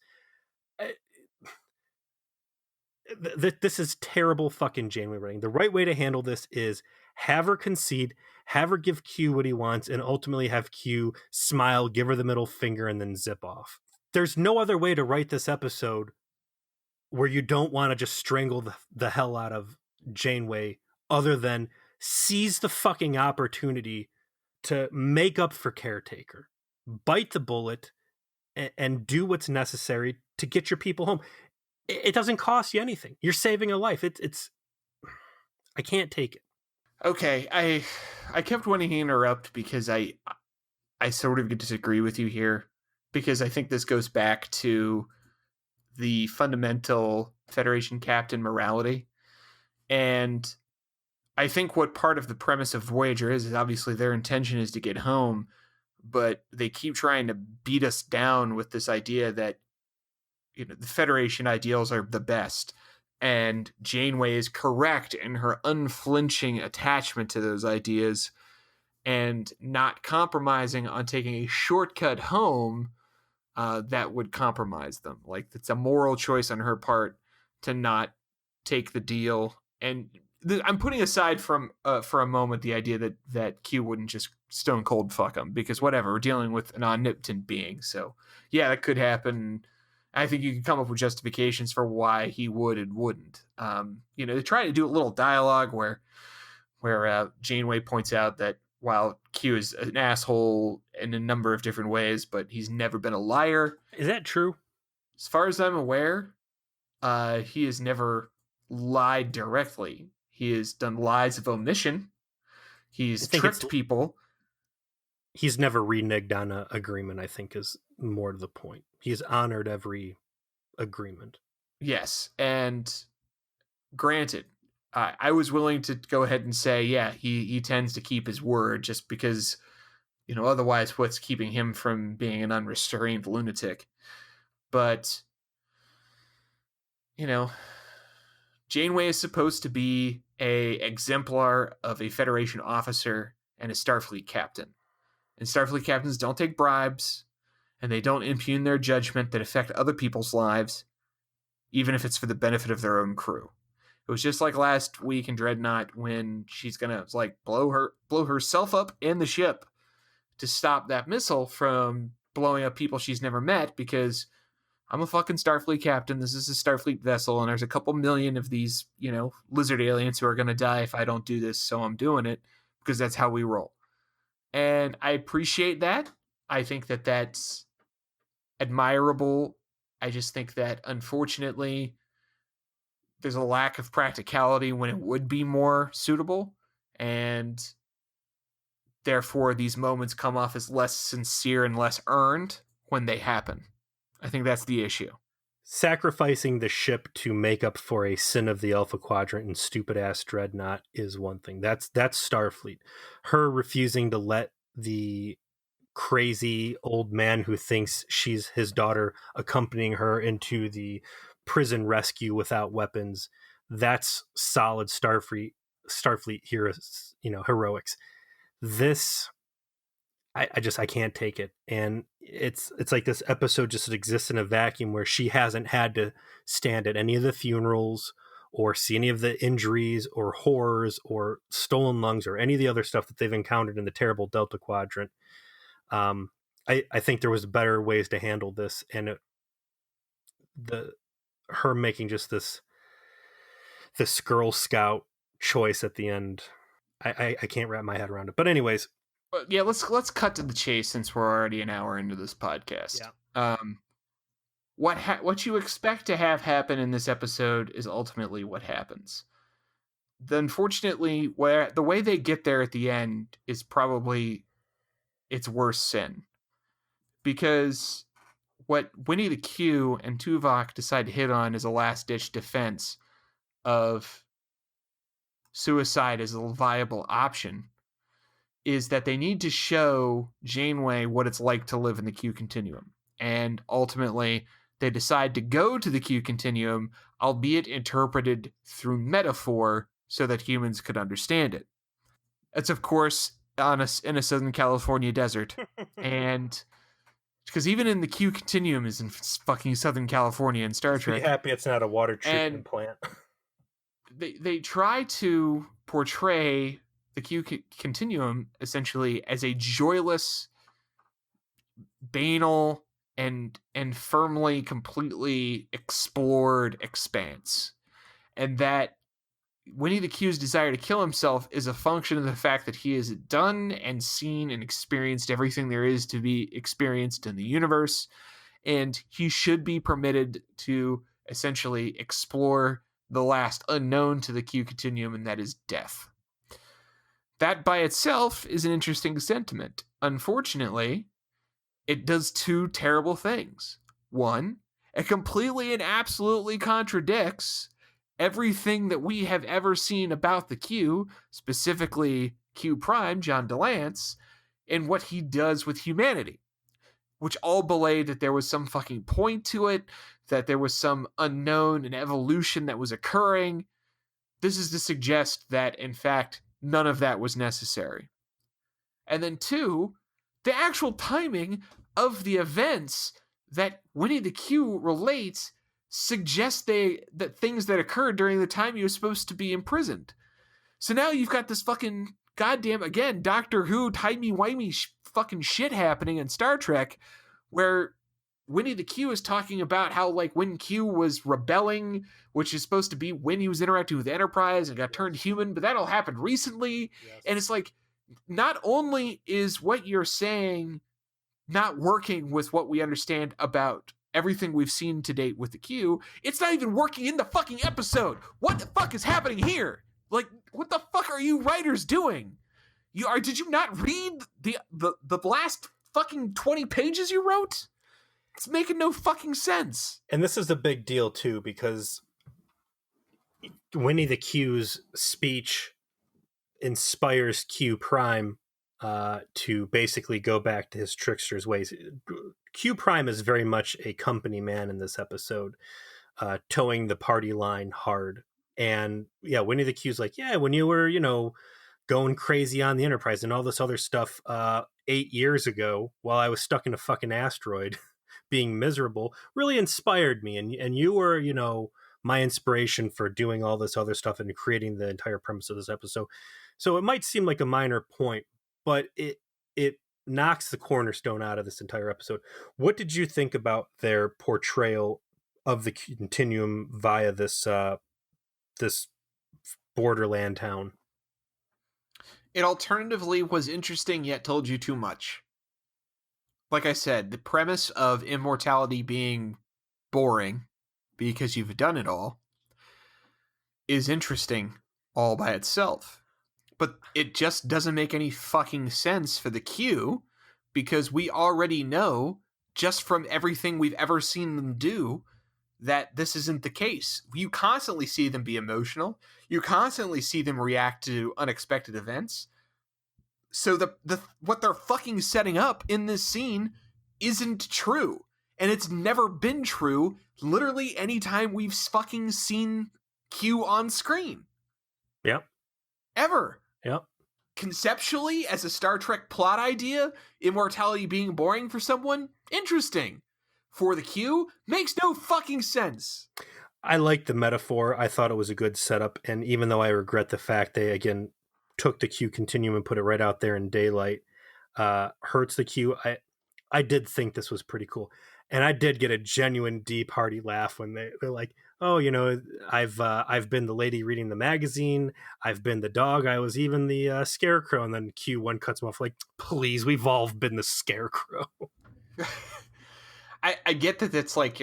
This is terrible fucking Janeway writing. The right way to handle this is have her concede, have her give Q what he wants, and ultimately have Q smile, give her the middle finger, and then zip off. There's no other way to write this episode where you don't want to just strangle the hell out of Janeway other than seize the fucking opportunity to make up for Caretaker. Bite the bullet and do what's necessary to get your people home. It doesn't cost you anything. You're saving a life. It's I can't take it. Okay, I kept wanting to interrupt because I sort of disagree with you here, because I think this goes back to the fundamental Federation captain morality. And I think what part of the premise of Voyager is obviously their intention is to get home, but they keep trying to beat us down with this idea that the Federation ideals are the best. And Janeway is correct in her unflinching attachment to those ideas and not compromising on taking a shortcut home that would compromise them. Like, it's a moral choice on her part to not take the deal. And I'm putting aside from for a moment the idea that Q wouldn't just stone cold fuck him, because whatever, we're dealing with an omnipotent being. So yeah, that could happen. I think you can come up with justifications for why he would and wouldn't. They try to do a little dialogue where Janeway points out that while Q is an asshole in a number of different ways, but he's never been a liar. Is that true? As far as I'm aware, he has never lied directly. He has done lies of omission. He's tricked people. He's never reneged on an agreement, I think, is more to the point. He's honored every agreement. Yes, and granted, I was willing to go ahead and say, yeah, he tends to keep his word, just because, otherwise what's keeping him from being an unrestrained lunatic? But, Janeway is supposed to be a exemplar of a Federation officer and a Starfleet captain. And Starfleet captains don't take bribes, and they don't impugn their judgment that affect other people's lives, even if it's for the benefit of their own crew. It was just like last week in Dreadnought when she's gonna blow herself up in the ship to stop that missile from blowing up people she's never met, because I'm a fucking Starfleet captain. This is a Starfleet vessel, and there's a couple million of these, lizard aliens who are gonna die if I don't do this, so I'm doing it because that's how we roll. And I appreciate that. I think that that's admirable. I just think that, unfortunately, there's a lack of practicality when it would be more suitable, and therefore these moments come off as less sincere and less earned when they happen. I think that's the issue. Sacrificing the ship to make up for a sin of the Alpha Quadrant and stupid-ass Dreadnought is one thing. That's Starfleet. Her refusing to let the crazy old man who thinks she's his daughter accompanying her into the prison rescue without weapons, that's solid Starfleet heroes, heroics. This, I can't take it. And it's like this episode just exists in a vacuum where she hasn't had to stand at any of the funerals or see any of the injuries or horrors or stolen lungs or any of the other stuff that they've encountered in the terrible Delta Quadrant. I think there was better ways to handle this, and her making just this Girl Scout choice at the end, I can't wrap my head around it. But anyways, yeah, let's cut to the chase since we're already an hour into this podcast. Yeah. What you expect to have happen in this episode is ultimately what happens. Unfortunately, the way they get there at the end is probably its worst sin, because what Winnie the Q and Tuvok decide to hit on is a last-ditch defense of suicide as a viable option is that they need to show Janeway what it's like to live in the Q continuum. And ultimately, they decide to go to the Q continuum, albeit interpreted through metaphor so that humans could understand it. It's, of course, in a Southern California desert. And because even in the Q continuum is in fucking Southern California in Star Let's be Trek. happy it's not a water treatment And plant. they try to portray the Q continuum essentially as a joyless, banal, and firmly, completely explored expanse. And that Winnie the Q's desire to kill himself is a function of the fact that he has done and seen and experienced everything there is to be experienced in the universe, and he should be permitted to essentially explore the last unknown to the Q continuum, and that is death. That by itself is an interesting sentiment. Unfortunately, it does two terrible things. One, it completely and absolutely contradicts everything that we have ever seen about the Q, specifically Q Prime, John DeLance, and what he does with humanity, which all belayed that there was some fucking point to it, that there was some unknown and evolution that was occurring. This is to suggest that, in fact, none of that was necessary. And then two, the actual timing of the events that Winnie the Q relates suggest that things that occurred during the time he was supposed to be imprisoned. So now you've got this fucking goddamn, again, Doctor Who timey-wimey fucking shit happening in Star Trek, where Winnie the Q is talking about how, like, when Q was rebelling, which is supposed to be when he was interacting with Enterprise and got turned human, but that all happened recently. Yes. And it's like, not only is what you're saying not working with what we understand about everything we've seen to date with the Q, it's not even working in the fucking episode. What the fuck is happening here? Like, what the fuck are you writers doing? Did you not read the last fucking 20 pages you wrote? It's making no fucking sense. And this is a big deal too, because Winnie the Q's speech inspires Q Prime to basically go back to his trickster's ways. Q Prime is very much a company man in this episode, towing the party line hard. And yeah, Winnie the Q's like, yeah, when you were, going crazy on the Enterprise and all this other stuff 8 years ago while I was stuck in a fucking asteroid being miserable, really inspired me. And you were, my inspiration for doing all this other stuff and creating the entire premise of this episode. So it might seem like a minor point, but it knocks the cornerstone out of this entire episode. What did you think about their portrayal of the continuum via this borderland town? It alternatively was interesting, yet told you too much. Like I said, the premise of immortality being boring because you've done it all is interesting all by itself. But it just doesn't make any fucking sense for the Q, because we already know, just from everything we've ever seen them do, that this isn't the case. You constantly see them be emotional. You constantly see them react to unexpected events. So what they're fucking setting up in this scene isn't true. And it's never been true literally anytime we've fucking seen Q on screen. Yep. Ever. Yep. Conceptually, as a Star Trek plot idea, immortality being boring for someone, interesting. For the Q, makes no fucking sense. I like the metaphor. I thought it was a good setup. And even though I regret the fact they, again, took the Q continuum and put it right out there in daylight, hurts the Q, I did think this was pretty cool. And I did get a genuine deep hearty laugh when they're like, oh, I've been the lady reading the magazine. I've been the dog. I was even the scarecrow. And then Q1 cuts him off like, please, we've all been the scarecrow. I get that it's like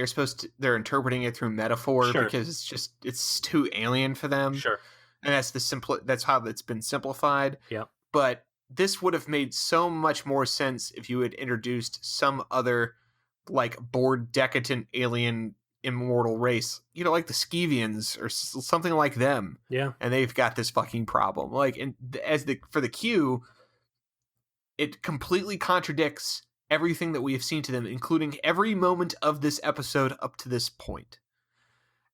they're interpreting it through metaphor, Sure. Because it's too alien for them. Sure. And that's how it's been simplified. Yeah. But this would have made so much more sense if you had introduced some other, like, bored, decadent alien immortal race, like the Skeevians or something like them. Yeah. And they've got this fucking problem. Like, and for the Q, it completely contradicts everything that we have seen to them, including every moment of this episode up to this point.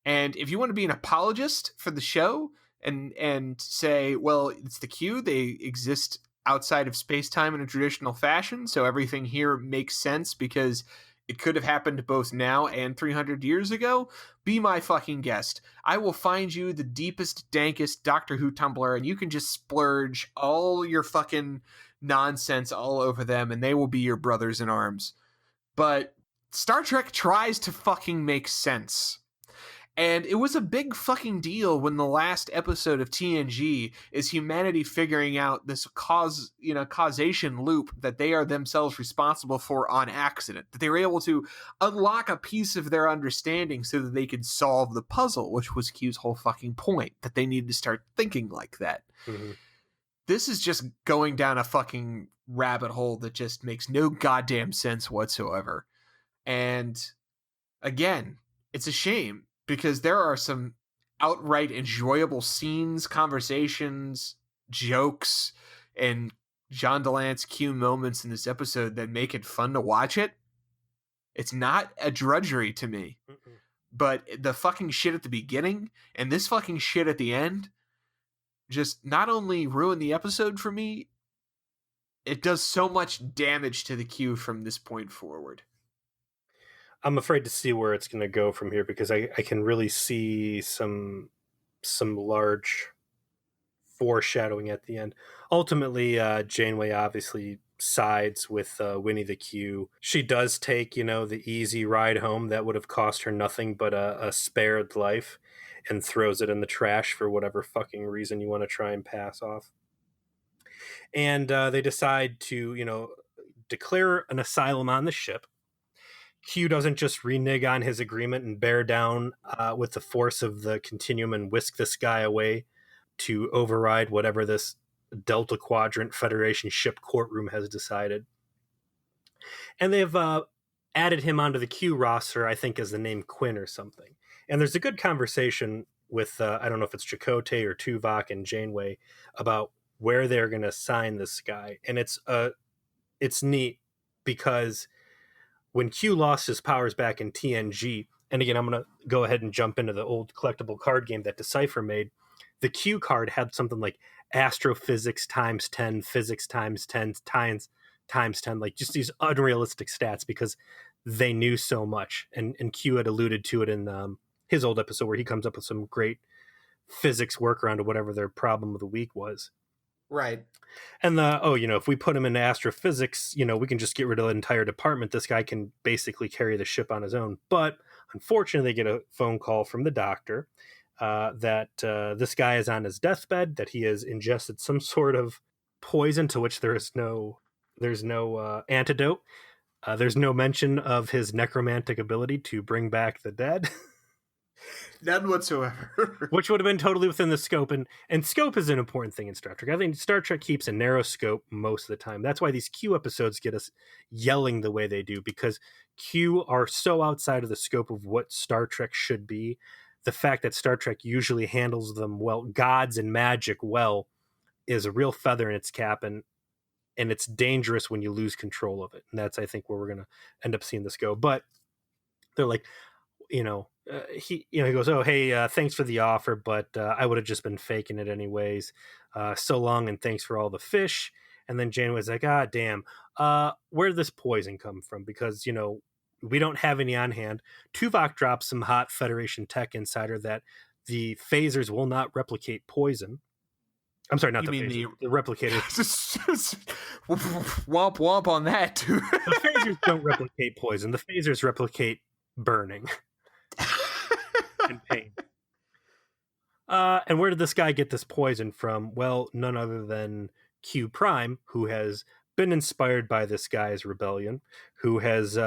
And if you want to be an apologist for the show and say, well, it's the Q, they exist outside of space-time in a traditional fashion, so everything here makes sense because it could have happened both now and 300 years ago, be my fucking guest. I will find you the deepest, dankest Doctor Who Tumblr, and you can just splurge all your fucking nonsense all over them, and they will be your brothers in arms. But Star Trek tries to fucking make sense. And it was a big fucking deal when the last episode of TNG is humanity figuring out this causation loop that they are themselves responsible for on accident. That they were able to unlock a piece of their understanding so that they could solve the puzzle, which was Q's whole fucking point, that they needed to start thinking like that. Mm-hmm. This is just going down a fucking rabbit hole that just makes no goddamn sense whatsoever. And again, it's a shame, because there are some outright enjoyable scenes, conversations, jokes, and Jean Delance Q moments in this episode that make it fun to watch it. It's not a drudgery to me. Mm-mm. But the fucking shit at the beginning and this fucking shit at the end just not only ruin the episode for me, it does so much damage to the Q from this point forward. I'm afraid to see where it's going to go from here, because I can really see some large foreshadowing at the end. Ultimately, Janeway obviously sides with Winnie the Q. She does take, the easy ride home that would have cost her nothing but a spared life, and throws it in the trash for whatever fucking reason you want to try and pass off. And they decide to, declare an asylum on the ship. Q doesn't just renege on his agreement and bear down with the force of the continuum and whisk this guy away to override whatever this Delta Quadrant Federation ship courtroom has decided. And they've added him onto the Q roster, I think, as the name Quinn or something. And there's a good conversation with, I don't know if it's Chakotay or Tuvok and Janeway, about where they're going to assign this guy. And it's neat, because when Q lost his powers back in TNG, and again, I'm going to go ahead and jump into the old collectible card game that Decipher made, the Q card had something like astrophysics times 10, physics times 10, times 10, like just these unrealistic stats, because they knew so much. And Q had alluded to it in his old episode where he comes up with some great physics workaround to whatever their problem of the week was. Right. And if we put him in astrophysics, we can just get rid of the entire department. This guy can basically carry the ship on his own. But unfortunately, they get a phone call from the doctor that this guy is on his deathbed, that he has ingested some sort of poison to which there's no antidote. There's no mention of his necromantic ability to bring back the dead. None whatsoever. Which would have been totally within the scope. And scope is an important thing in Star Trek. I think Star Trek keeps a narrow scope most of the time. That's why these Q episodes get us yelling the way they do, because Q are so outside of the scope of what Star Trek should be. The fact that Star Trek usually handles them well, gods and magic well, is a real feather in its cap, and it's dangerous when you lose control of it. And that's, I think, where we're going to end up seeing this go. But they're like, he goes, oh, hey, thanks for the offer, but I would have just been faking it anyways. So long, and thanks for all the fish. And then Janeway's like, damn, where did this poison come from? Because, we don't have any on hand. Tuvok drops some hot Federation tech insider that the phasers will not replicate poison. I'm sorry, not the phasers, the replicators. Womp womp on that, too. The phasers don't replicate poison. The phasers replicate burning and pain. And where did this guy get this poison from? Well, none other than Q Prime, who has been inspired by this guy's rebellion, who has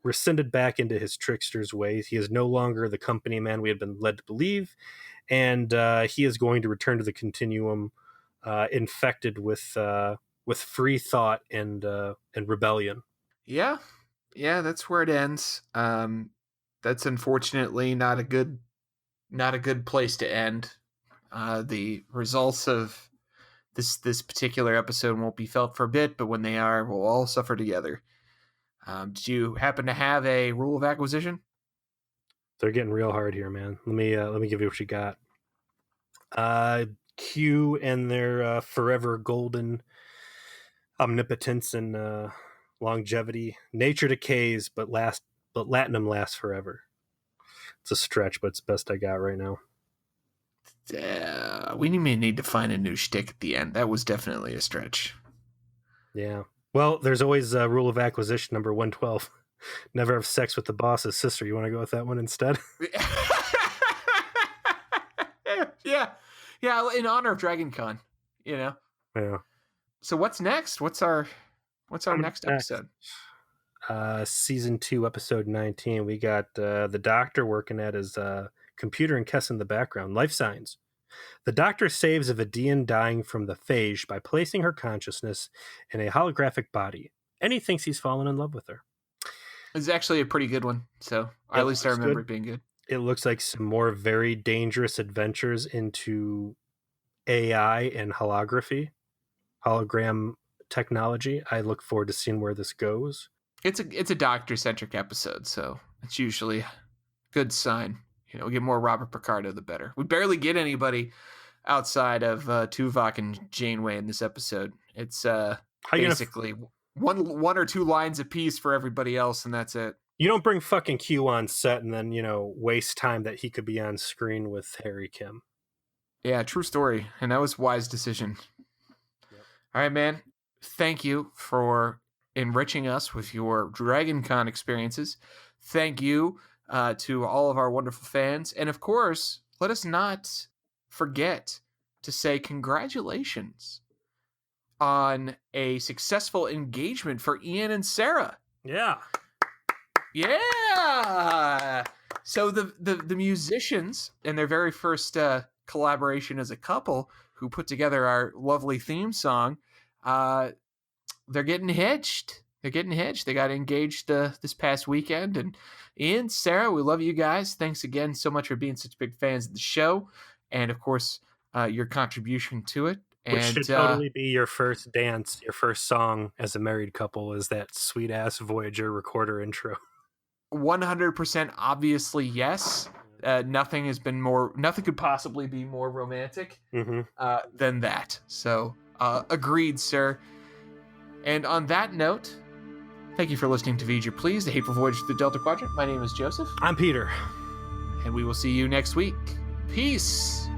rescinded back into his trickster's ways. He is no longer the company man we had been led to believe, and he is going to return to the continuum infected with free thought and rebellion. Yeah, that's where it ends. That's unfortunately not a good place to end. The results of this particular episode won't be felt for a bit, but when they are, we'll all suffer together. Did you happen to have a rule of acquisition? They're getting real hard here, man. Let me give you what you got. Q and their forever golden omnipotence and longevity. Nature decays, but Latinum lasts forever. It's a stretch, but it's the best I got right now. We may need to find a new shtick at the end. That was definitely a stretch. Yeah. Well, there's always a rule of acquisition number 112. Never have sex with the boss's sister. You want to go with that one instead? Yeah. In honor of DragonCon, Yeah. So what's next? What's our next episode? Season 2, episode 19. We got the doctor working at his computer and Kess in the background. Life signs. The doctor saves a Vidian dying from the phage by placing her consciousness in a holographic body, and he thinks he's fallen in love with her. It's actually a pretty good one, so at least I remember it being good. It looks like some more very dangerous adventures into AI and hologram technology. I look forward to seeing where this goes. It's a doctor-centric episode, so it's usually a good sign. We get more Robert Picardo, the better. We barely get anybody outside of Tuvok and Janeway in this episode. It's basically one or two lines apiece for everybody else, and that's it. You don't bring fucking Q on set and then, waste time that he could be on screen with Harry Kim. Yeah, true story. And that was a wise decision. Yep. All right, man. Thank you for enriching us with your DragonCon experiences. Thank you to all of our wonderful fans. And of course, let us not forget to say congratulations on a successful engagement for Ian and Sarah. Yeah. So the musicians in their very first collaboration as a couple who put together our lovely theme song, they're getting hitched. They got engaged this past weekend. And Ian, Sarah, we love you guys. Thanks again so much for being such big fans of the show. And of course, your contribution to it. Which should totally be your first dance, your first song as a married couple is that sweet ass Voyager recorder intro. 100% obviously yes. Nothing could possibly be more romantic than that. So agreed, sir. And on that note, thank you for listening to Voyager Please, the Hateful Voyage to the Delta Quadrant. My name is Joseph. I'm Peter. And we will see you next week. Peace.